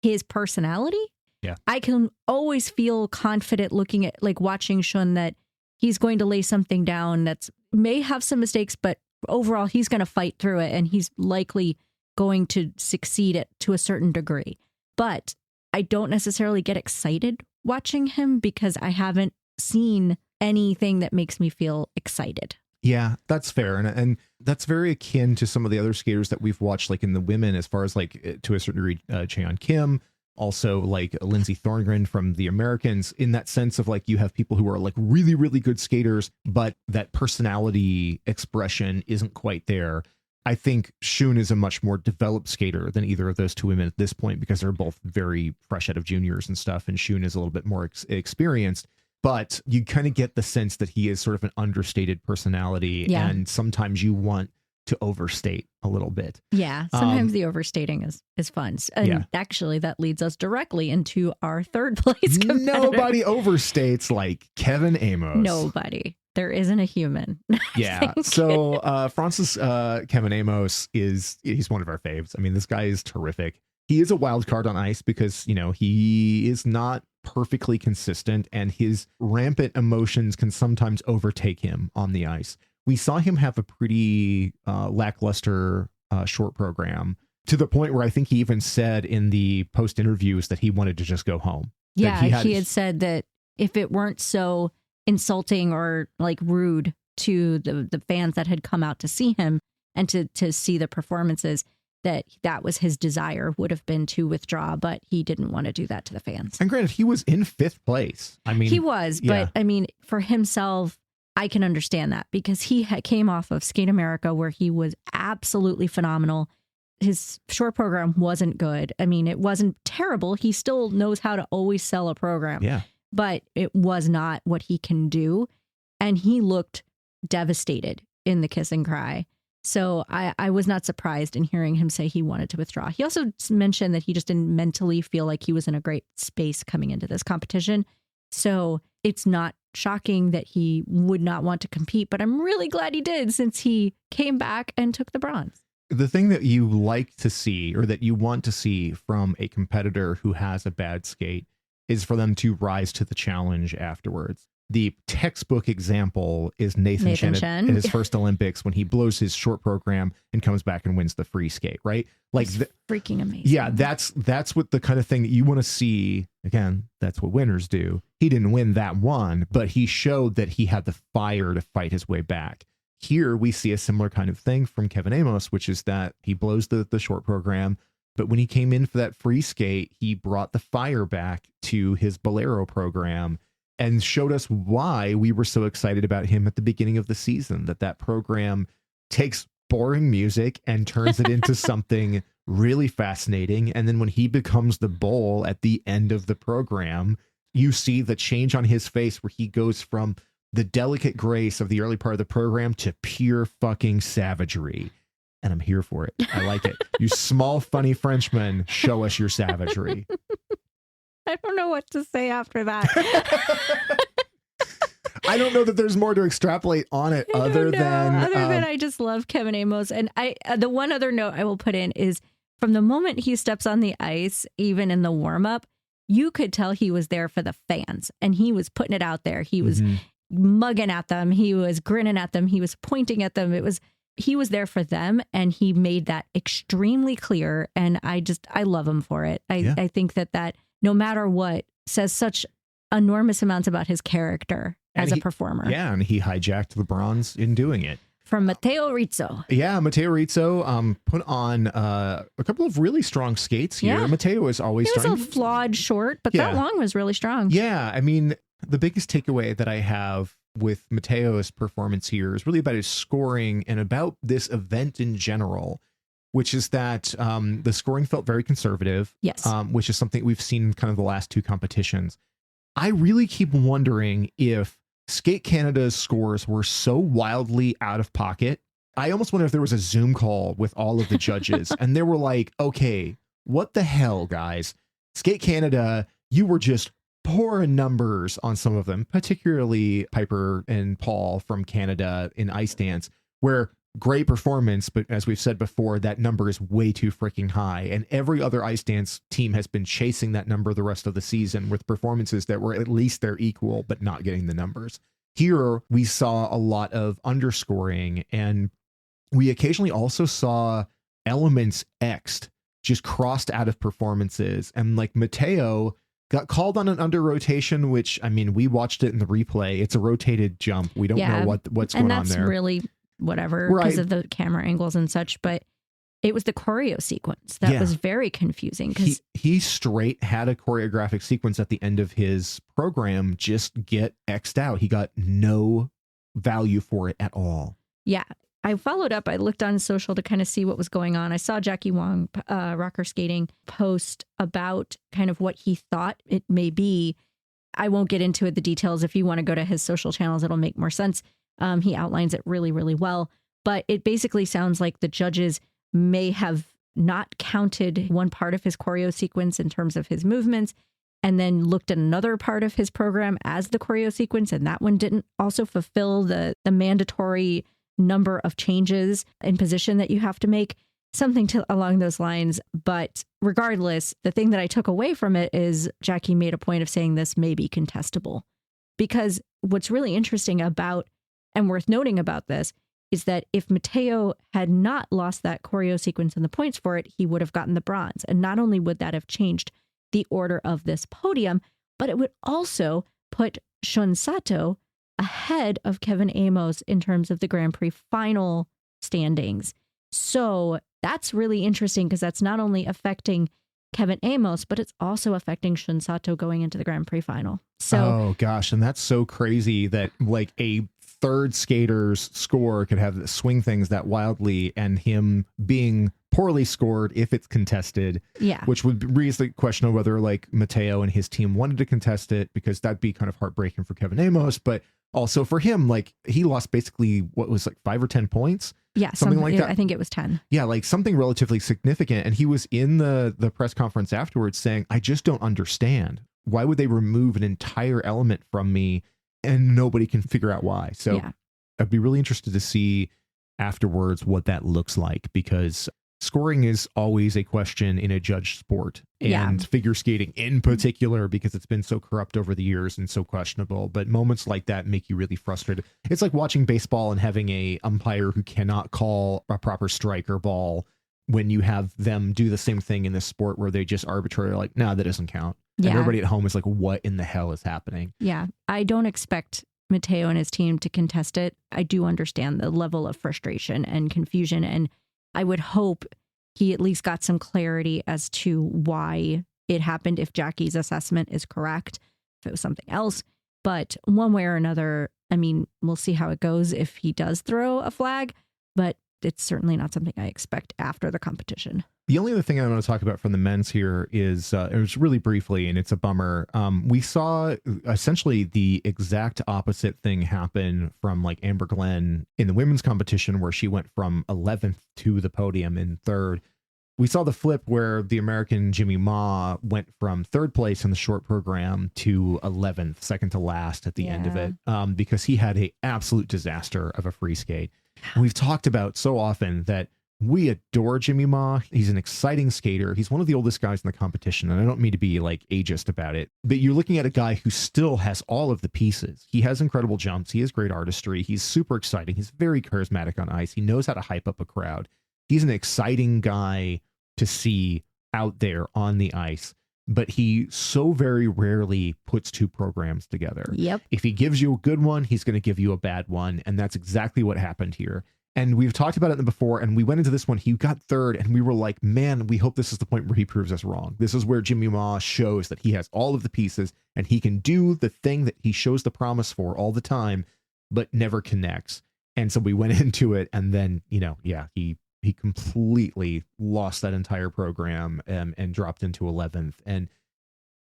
his personality. Yeah. I can always feel confident looking at like watching Shun that he's going to lay something down that's may have some mistakes, but overall he's going to fight through it and he's likely going to succeed to a certain degree. But I don't necessarily get excited watching him because I haven't seen anything that makes me feel excited. Yeah, that's fair. And that's very akin to some of the other skaters that we've watched, like in the women, as far as like to a certain degree, Cheon Kim, also like Lindsay Thorngren from the Americans, in that sense of like you have people who are like really, really good skaters, but that personality expression isn't quite there. I think Shun is a much more developed skater than either of those two women at this point because they're both very fresh out of juniors and stuff. And Shun is a little bit more experienced. But you kind of get the sense that he is sort of an understated personality. Yeah. And sometimes you want to overstate a little bit. Yeah. Sometimes the overstating is fun. And actually that leads us directly into our third place competitor. Nobody overstates like Kevin Amos. Nobody. There isn't a human. Yeah. So Francis Kevin Amos he's one of our faves. I mean, this guy is terrific. He is a wild card on ice because, you know, he is not perfectly consistent, and his rampant emotions can sometimes overtake him on the ice. We saw him have a pretty lackluster short program, to the point where I think he even said in the post interviews that he wanted to just go home. Yeah, he had said that if it weren't so insulting or like rude to the fans that had come out to see him and to see the performances, that was his desire, would have been to withdraw, but he didn't want to do that to the fans. And granted, he was in 5th place. I mean, he was, but I mean, for himself, I can understand that, because he came off of Skate America, where he was absolutely phenomenal. His short program wasn't good. I mean, it wasn't terrible. He still knows how to always sell a program. Yeah. But it was not what he can do. And he looked devastated in the kiss and cry. So I was not surprised in hearing him say he wanted to withdraw. He also mentioned that he just didn't mentally feel like he was in a great space coming into this competition. So it's not shocking that he would not want to compete, but I'm really glad he did, since he came back and took the bronze. The thing that you like to see, or that you want to see from a competitor who has a bad skate, is for them to rise to the challenge afterwards. The textbook example is Nathan Chen in his first Olympics, when he blows his short program and comes back and wins the free skate, right? Like, freaking amazing. Yeah, that's what the kind of thing that you want to see. Again, that's what winners do. He didn't win that one, but he showed that he had the fire to fight his way back. Here we see a similar kind of thing from Kevin Amos, which is that he blows the short program, but when he came in for that free skate, he brought the fire back to his Bolero program and showed us why we were so excited about him at the beginning of the season, that program takes boring music and turns it into something really fascinating. And then when he becomes the bull at the end of the program, you see the change on his face, where he goes from the delicate grace of the early part of the program to pure fucking savagery. And I'm here for it. I like it. You small, funny Frenchmen, show us your savagery. I don't know what to say after that. I don't know that there's more to extrapolate on it other than I just love Kevin Amos. And the one other note I will put in is, from the moment he steps on the ice, even in the warm up, you could tell he was there for the fans, and he was putting it out there. He was mugging at them. He was grinning at them. He was pointing at them. He was there for them, and he made that extremely clear. And I love him for it. I think that no matter what, says such enormous amounts about his character as a performer. Yeah, and he hijacked the bronze in doing it. From Matteo Rizzo. Yeah, Matteo Rizzo put on a couple of really strong skates here. Yeah. Matteo is always strong. It was a flawed short, but that long was really strong. Yeah, I mean, the biggest takeaway that I have with Matteo's performance here is really about his scoring and about this event in general, which is that the scoring felt very conservative. Yes. Which is something we've seen in kind of the last two competitions. I really keep wondering if Skate Canada's scores were so wildly out of pocket. I almost wonder if there was a Zoom call with all of the judges and they were like, okay, what the hell, guys? Skate Canada, you were just pouring numbers on some of them, particularly Piper and Paul from Canada in ice dance, where great performance, but as we've said before, that number is way too freaking high. And every other ice dance team has been chasing that number the rest of the season with performances that were at least their equal, but not getting the numbers. Here, we saw a lot of underscoring, and we occasionally also saw elements X'd, just crossed out of performances. And like Matteo got called on an under rotation, which, I mean, we watched it in the replay. It's a rotated jump. We don't know what's going on there. And that's really whatever, because of the camera angles and such, but it was the choreo sequence that was very confusing, because he straight had a choreographic sequence at the end of his program just get X'd out. He got no value for it at all. Yeah. I followed up. I looked on social to kind of see what was going on. I saw Jackie Wong, Rocker Skating, post about kind of what he thought it may be. I won't get into it, the details. If you want to go to his social channels, it'll make more sense. He outlines it really, really well. But it basically sounds like the judges may have not counted one part of his choreo sequence in terms of his movements, and then looked at another part of his program as the choreo sequence, and that one didn't also fulfill the mandatory number of changes in position that you have to make. something along those lines. But regardless, the thing that I took away from it is Jackie made a point of saying this may be contestable, because what's really interesting about and worth noting about this is that if Matteo had not lost that choreo sequence and the points for it, he would have gotten the bronze. And not only would that have changed the order of this podium, but it would also put Shun Sato ahead of Kevin Amos in terms of the Grand Prix Final standings. So that's really interesting, because that's not only affecting Kevin Amos, but it's also affecting Shun Sato going into the Grand Prix Final. So, oh gosh, and that's so crazy that like a third skater's score could have swing things that wildly, and him being poorly scored if it's contested. Yeah, which would raise the question of whether like Matteo and his team wanted to contest it, because that'd be kind of heartbreaking for Kevin Amos, but also for him, like he lost basically what was like 5 or 10 points. Yeah, something like that. I think it was 10. Yeah, like something relatively significant. And he was in the press conference afterwards saying, I just don't understand. Why would they remove an entire element from me and nobody can figure out why? So yeah. I'd be really interested to see afterwards what that looks like, because scoring is always a question in a judged sport, and figure skating in particular, because it's been so corrupt over the years and so questionable. But moments like that make you really frustrated. It's like watching baseball and having a umpire who cannot call a proper strike or ball, when you have them do the same thing in this sport where they just arbitrarily like, nah, that doesn't count. Yeah. And everybody at home is like, what in the hell is happening? Yeah, I don't expect Matteo and his team to contest it. I do understand the level of frustration and confusion, and I would hope he at least got some clarity as to why it happened, if Jackie's assessment is correct, if it was something else. But one way or another, I mean, we'll see how it goes if he does throw a flag, but it's certainly not something I expect after the competition. The only other thing I want to talk about from the men's here is, it was really briefly, and it's a bummer. We saw essentially the exact opposite thing happen from like Amber Glenn in the women's competition, where she went from 11th to the podium in 3rd. We saw the flip where the American Jimmy Ma went from 3rd place in the short program to 11th, second to last at the end of it, because he had an absolute disaster of a free skate. And we've talked about so often that we adore Jimmy Ma. He's an exciting skater. He's one of the oldest guys in the competition. And I don't mean to be like ageist about it, but you're looking at a guy who still has all of the pieces. He has incredible jumps. He has great artistry. He's super exciting. He's very charismatic on ice. He knows how to hype up a crowd. He's an exciting guy to see out there on the ice, but he so very rarely puts two programs together. Yep. If he gives you a good one, he's going to give you a bad one. And that's exactly what happened here. And we've talked about it before, and we went into this one, he got 3rd, and we were like, man, we hope this is the point where he proves us wrong. This is where Jimmy Ma shows that he has all of the pieces, and he can do the thing that he shows the promise for all the time, but never connects. And so we went into it, and then, he completely lost that entire program and dropped into 11th. And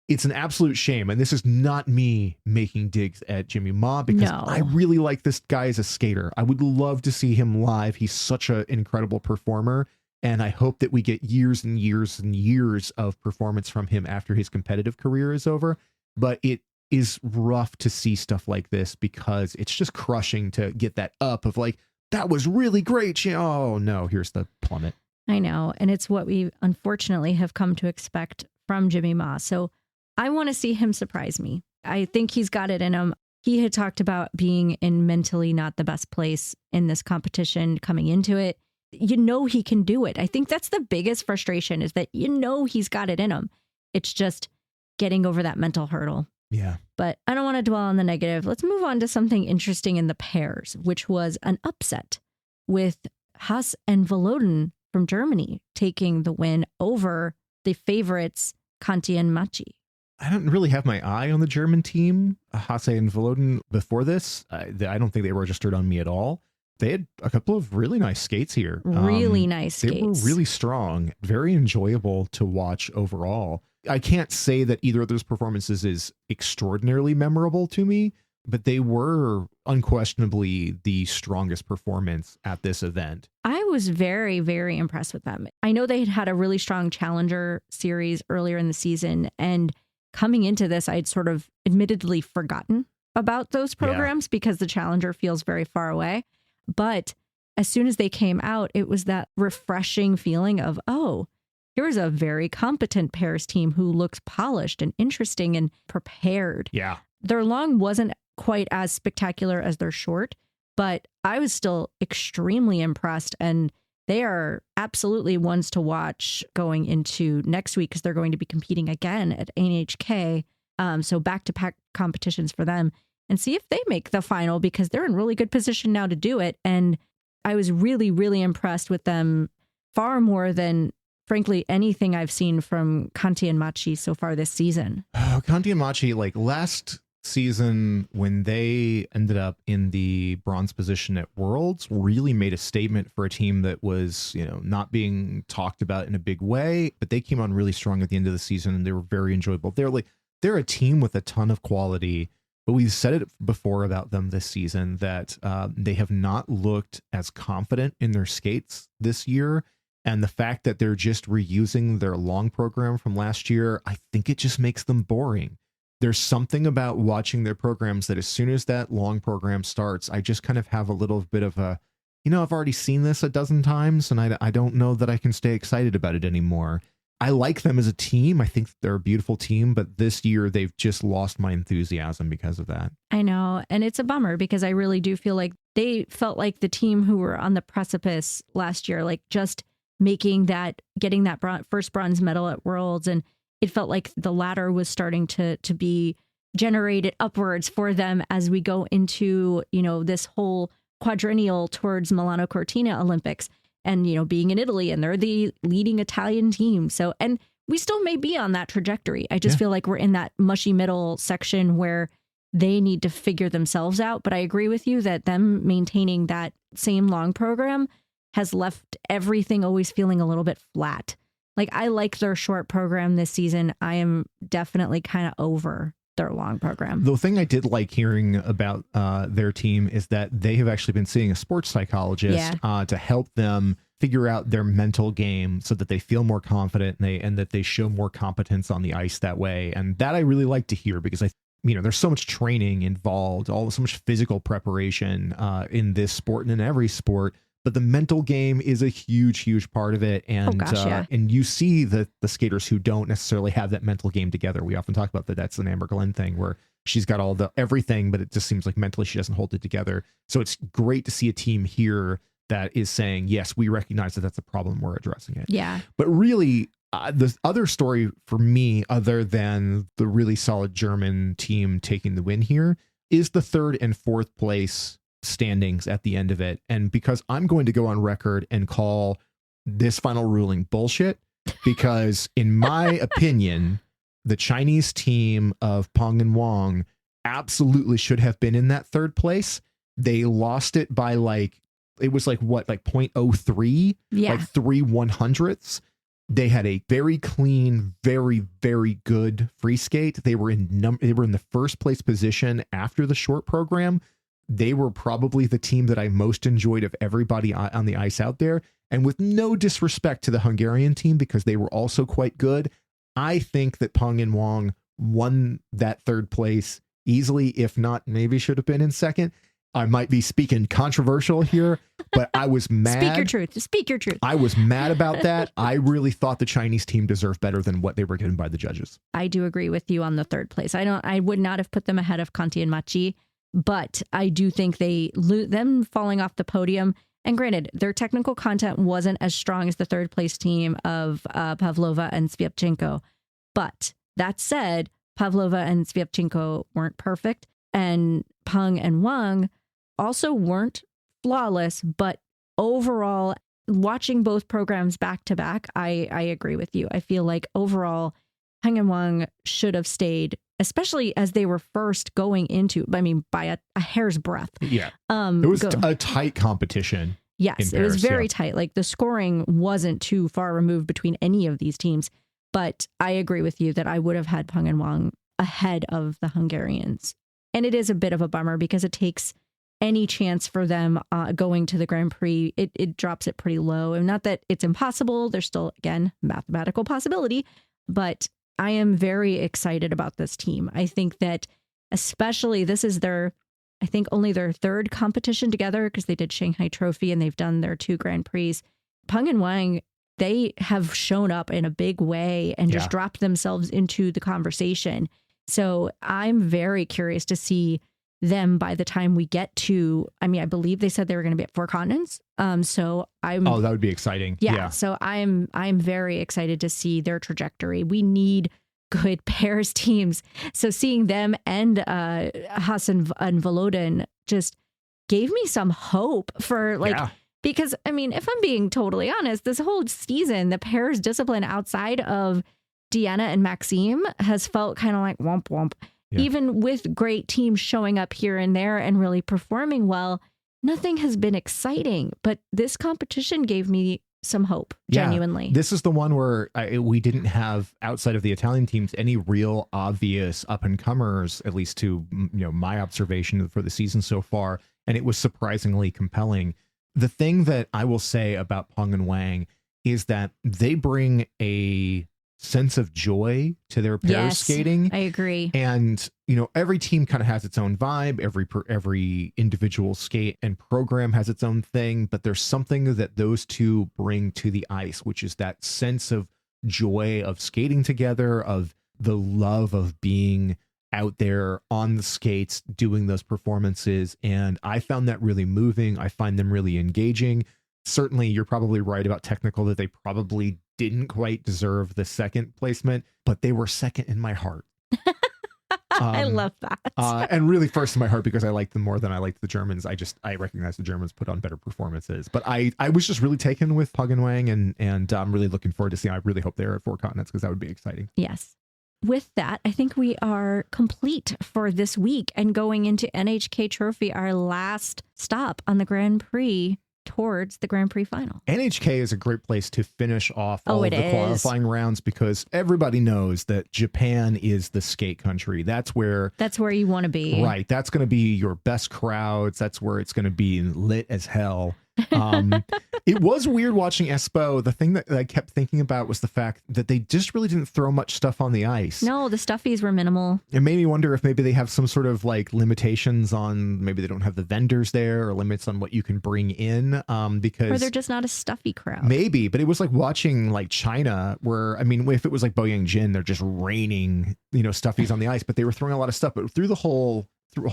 it's an absolute shame. And this is not me making digs at Jimmy Ma, because I really like this guy as a skater. I would love to see him live. He's such an incredible performer. And I hope that we get years and years and years of performance from him after his competitive career is over. But it is rough to see stuff like this, because it's just crushing to get that up of like, that was really great. Oh no, here's the plummet. I know. And it's what we unfortunately have come to expect from Jimmy Ma. So I want to see him surprise me. I think he's got it in him. He had talked about being in mentally not the best place in this competition coming into it. He can do it. I think that's the biggest frustration, is that he's got it in him. It's just getting over that mental hurdle. Yeah. But I don't want to dwell on the negative. Let's move on to something interesting in the pairs, which was an upset with Haas and Voloden from Germany taking the win over the favorites Kanti and Machi. I don't really have my eye on the German team, Hasse and Voloden, before this. I don't think they registered on me at all. They had a couple of really nice skates here. Really nice skates. They were really strong, very enjoyable to watch overall. I can't say that either of those performances is extraordinarily memorable to me, but they were unquestionably the strongest performance at this event. I was very, very impressed with them. I know they had a really strong challenger series earlier in the season, and coming into this, I'd sort of admittedly forgotten about those programs because the challenger feels very far away. But as soon as they came out, it was that refreshing feeling of, oh, here's a very competent pairs team who looks polished and interesting and prepared. Yeah. Their long wasn't quite as spectacular as their short, but I was still extremely impressed. And they are absolutely ones to watch going into next week because they're going to be competing again at NHK. So back-to-back competitions for them, and see if they make the final because they're in really good position now to do it. And I was really, really impressed with them, far more than, frankly, anything I've seen from Kanti and Machi so far this season. Kanti and Machi, like last season when they ended up in the bronze position at Worlds, really made a statement for a team that was, not being talked about in a big way, but they came on really strong at the end of the season and they were very enjoyable. They're a team with a ton of quality, but we've said it before about them this season that they have not looked as confident in their skates this year. And the fact that they're just reusing their long program from last year, I think it just makes them boring. There's something about watching their programs that as soon as that long program starts, I just kind of have a little bit of a, I've already seen this a dozen times and I don't know that I can stay excited about it anymore. I like them as a team. I think they're a beautiful team, but this year they've just lost my enthusiasm because of that. I know. And it's a bummer because I really do feel like they felt like the team who were on the precipice last year, like just getting that first bronze medal at Worlds. And it felt like the ladder was starting to be generated upwards for them as we go into, this whole quadrennial towards Milano Cortina Olympics. And, being in Italy, and they're the leading Italian team. So, and we still may be on that trajectory. I just feel like we're in that mushy middle section where they need to figure themselves out. But I agree with you that them maintaining that same long program has left everything always feeling a little bit flat. Like, I like their short program this season. I am definitely kind of over their long program. The thing I did like hearing about their team is that they have actually been seeing a sports psychologist to help them figure out their mental game so that they feel more confident and that they show more competence on the ice that way. And that I really like to hear because there's so much training involved, so much physical preparation in this sport and in every sport. But the mental game is a huge, huge part of it. And and you see the skaters who don't necessarily have that mental game together. We often talk about that's an Amber Glenn thing where she's got all the everything, but it just seems like mentally she doesn't hold it together. So it's great to see a team here that is saying, yes, we recognize that that's a problem. We're addressing it. Yeah. But really, the other story for me, other than the really solid German team taking the win here, is the third and fourth place standings at the end of it. And because I'm going to go on record and call this final ruling bullshit, because in my opinion, the Chinese team of Peng and Wang absolutely should have been in that third place. They lost it by it was like 0.03, like 3/100ths. They had a very clean, very, very good free skate. They were in the first place position after the short program. They were probably the team that I most enjoyed of everybody on the ice out there. And with no disrespect to the Hungarian team, because they were also quite good, I think that Peng and Wang won that third place easily, if not maybe should have been in second. I might be speaking controversial here, but I was mad. Speak your truth. Speak your truth. I was mad about that. I really thought the Chinese team deserved better than what they were given by the judges. I do agree with you on the third place. I would not have put them ahead of Kanti and Machi. But I do think them falling off the podium, and granted, their technical content wasn't as strong as the third place team of Pavlova and Sviatchenko. But that said, Pavlova and Sviatchenko weren't perfect, and Peng and Wang also weren't flawless. But overall, watching both programs back to back, I agree with you. I feel like overall, Peng and Wang should have stayed, especially as they were first going into, by a hair's breadth. Yeah. It was a tight competition. Yes, it was very tight. Like the scoring wasn't too far removed between any of these teams. But I agree with you that I would have had Peng and Wang ahead of the Hungarians. And it is a bit of a bummer because it takes any chance for them going to the Grand Prix. It drops it pretty low. And not that it's impossible. There's still, again, mathematical possibility. But I am very excited about this team. I think that especially this is their I think, only their third competition together because they did Shanghai Trophy and they've done their 2 Grand Prix. Peng and Wang, they have shown up in a big way and just dropped themselves into the conversation. So I'm very curious to see them by the time we get to, I mean, I believe they said they were going to be at 4 continents. So I'm, oh, that would be exciting. Yeah. So I'm very excited to see their trajectory. We need good pairs teams. So seeing them and Hassan and Volodin just gave me some hope for because I mean, if I'm being totally honest, this whole season, the pairs discipline outside of Deanna and Maxime has felt kind of like womp womp. Yeah. Even with great teams showing up here and there and really performing well, nothing has been exciting. But this competition gave me some hope, genuinely. This is the one where we didn't have, outside of the Italian teams, any real obvious up-and-comers, at least to my observation for the season so far, and it was surprisingly compelling. The thing that I will say about Peng and Wang is that they bring a sense of joy to their pair skating. I agree. And every team kind of has its own vibe. Every individual skate and program has its own thing, but there's something that those two bring to the ice, which is that sense of joy of skating together, of the love of being out there on the skates doing those performances. And I found that really moving. I find them really engaging. Certainly, you're probably right about technical, that they probably didn't quite deserve the second placement, but they were second in my heart. I love that. And really first in my heart because I liked them more than I liked the Germans. I recognize the Germans put on better performances, but I was just really taken with Peng and Wang, and I'm really looking forward to seeing. I really hope they're at 4 continents because that would be exciting. Yes. With that, I think we are complete for this week and going into NHK Trophy, our last stop on the Grand Prix towards the Grand Prix Final. NHK is a great place to finish off all of the qualifying rounds because everybody knows that Japan is the skate country. That's where you want to be. Right. That's going to be your best crowds. That's where it's going to be lit as hell. It was weird watching Espoo. The thing that I kept thinking about was the fact that they just really didn't throw much stuff on the ice. No, the stuffies were minimal. It made me wonder if maybe they have some sort of limitations on, maybe they don't have the vendors there, or limits on what you can bring in, because... Or they're just not a stuffy crowd. Maybe, but it was like watching China, where, I mean, if it was like Boyang Jin, they're just raining, stuffies on the ice, but they were throwing a lot of stuff. But through a whole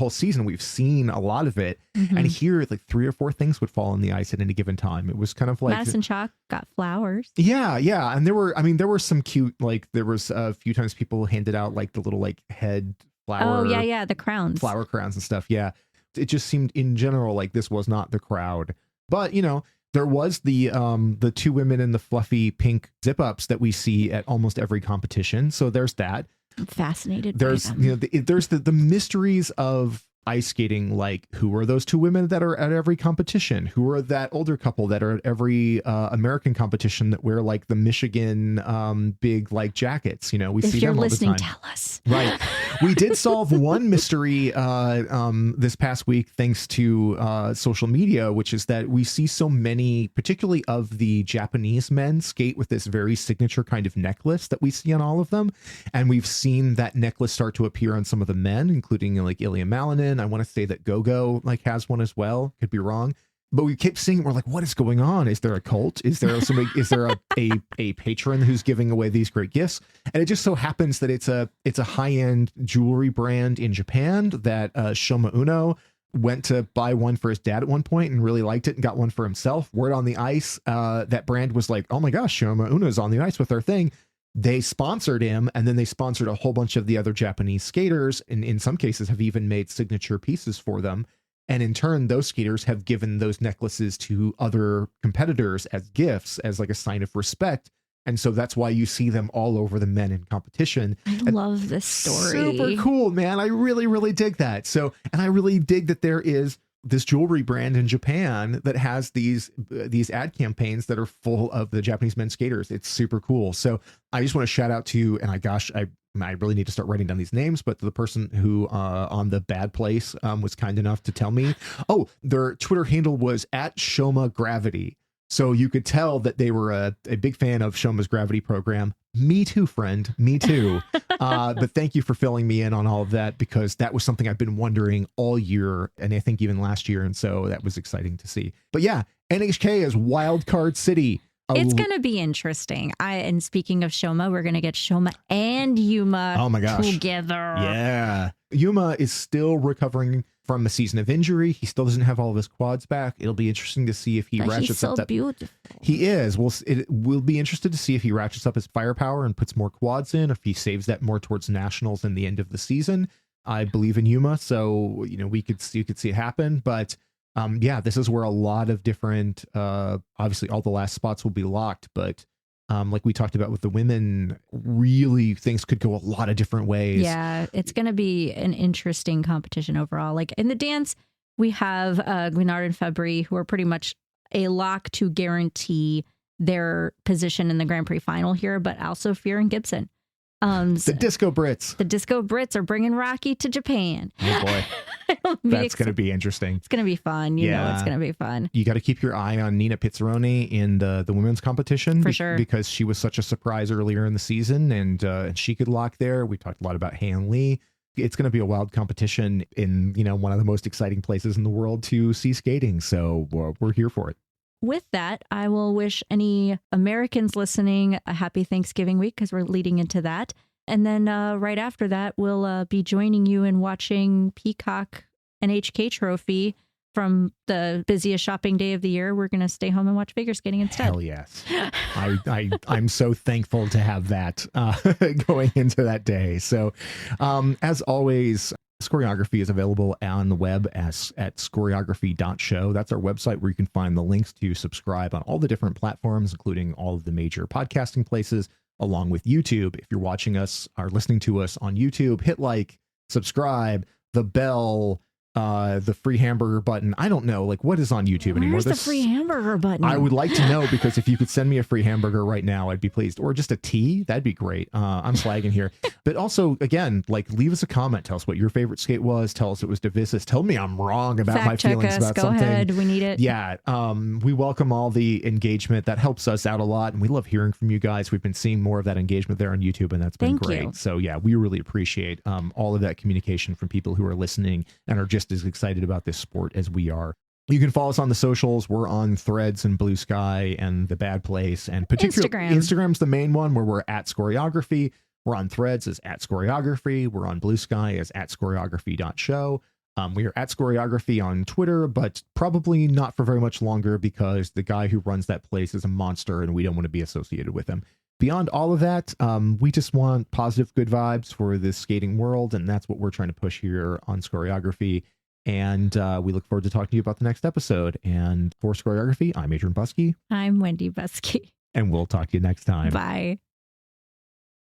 season, we've seen a lot of it. Mm-hmm. And here, 3 or 4 things would fall on the ice at any given time. It was kind of like Madison Chalk got flowers. Yeah. And there were some cute, there was a few times people handed out the little head flower. Oh yeah, the crowns, flower crowns and stuff. Yeah, it just seemed in general like this was not the crowd. But there was the 2 women in the fluffy pink zip ups that we see at almost every competition. So there's that. I'm fascinated. There's there's the mysteries of ice skating, who are those 2 women that are at every competition? Who are that older couple that are at every American competition that wear the Michigan big jackets? We see them all the time. If you're listening, tell us. Right. We did solve one mystery this past week thanks to social media, which is that we see so many, particularly of the Japanese men, skate with this very signature kind of necklace that we see on all of them. And we've seen that necklace start to appear on some of the men, including Ilya Malinin. I want to say that Gogo has one as well. Could be wrong. But we kept seeing, we're like, what is going on? Is there a cult? Is there somebody? Is there a patron who's giving away these great gifts? And it just so happens that it's a high-end jewelry brand in Japan that Shoma Uno went to buy one for his dad at one point and really liked it and got one for himself. Word on the ice, that brand was like, oh my gosh, Shoma Uno's on the ice with their thing. They sponsored him, and then they sponsored a whole bunch of the other Japanese skaters, and in some cases have even made signature pieces for them. And in turn, those skaters have given those necklaces to other competitors as gifts, as a sign of respect. And so that's why you see them all over the men in competition. I love this story. Super cool, man. I really, really dig that. So, and I really dig that there is this jewelry brand in Japan that has these ad campaigns that are full of the Japanese men skaters. It's super cool. So I just want to shout out to, and I really need to start writing down these names, but the person who on the Bad Place was kind enough to tell me, their Twitter handle was @Shoma Gravity. So you could tell that they were a big fan of Shoma's Gravity program. Me too, friend. Me too. But thank you for filling me in on all of that, because that was something I've been wondering all year, and I think even last year. And so that was exciting to see. But yeah, NHK is Wildcard City. It's going to be interesting. And speaking of Shoma, we're going to get Shoma and Yuma together. Yeah. Yuma is still recovering from a season of injury. He still doesn't have all of his quads back. It'll be interesting to see if he ratchets up that. Beautiful. He is. We'll be interested to see if he ratchets up his firepower and puts more quads in, if he saves that more towards nationals in the end of the season. I believe in Yuma, so you could see it happen. But yeah, this is where a lot of different, obviously all the last spots will be locked, but like we talked about with the women, really things could go a lot of different ways. Yeah, it's going to be an interesting competition overall. Like in the dance, we have Guinard and Fabry, who are pretty much a lock to guarantee their position in the Grand Prix final here, but also Fear and Gibson. The Disco Brits. The Disco Brits are bringing Rocky to Japan. Oh boy. That's going to be interesting. It's going to be fun. You know, it's going to be fun. You got to keep your eye on Nina Pizzaroni in the women's competition. For sure. Because she was such a surprise earlier in the season, and she could lock there. We talked a lot about Han Lee. It's going to be a wild competition in, one of the most exciting places in the world to see skating. So we're here for it. With that, I will wish any Americans listening a happy Thanksgiving week, because we're leading into that. And then right after that, we'll be joining you in watching Peacock NHK Trophy from the busiest shopping day of the year. We're going to stay home and watch figure skating instead. Hell yes. I'm so thankful to have that going into that day. So as always, Scoreography is available on the web at scoreography.show. That's our website where you can find the links to subscribe on all the different platforms, including all of the major podcasting places, along with YouTube. If you're watching us or listening to us on YouTube, hit like, subscribe, the bell, the free hamburger button. I don't know, what is on YouTube anymore? Where's the free hamburger button? I would like to know, because if you could send me a free hamburger right now, I'd be pleased. Or just a tea, that'd be great. I'm slagging here. But also, again, leave us a comment. Tell us what your favorite skate was. Tell us it was divisive. Tell me I'm wrong about my feelings about something. Go ahead. We need it. Yeah. We welcome all the engagement. That helps us out a lot. And we love hearing from you guys. We've been seeing more of that engagement there on YouTube, and that's been great. So yeah, we really appreciate all of that communication from people who are listening and are just as excited about this sport as we are. You can follow us on the socials. We're on Threads and Blue Sky and The Bad Place, and particularly Instagram's the main one, where we're at Scoreography. We're on Threads as at Scoreography. We're on Blue Sky as at Scoreography.show. We are at Scoreography on Twitter, but probably not for very much longer, because the guy who runs that place is a monster and we don't want to be associated with him. Beyond all of that, we just want positive, good vibes for this skating world, and that's what we're trying to push here on Scoreography. And we look forward to talking to you about the next episode. And for Scoreography, I'm Adrian Buskey. I'm Wendy Buskey. And we'll talk to you next time. Bye.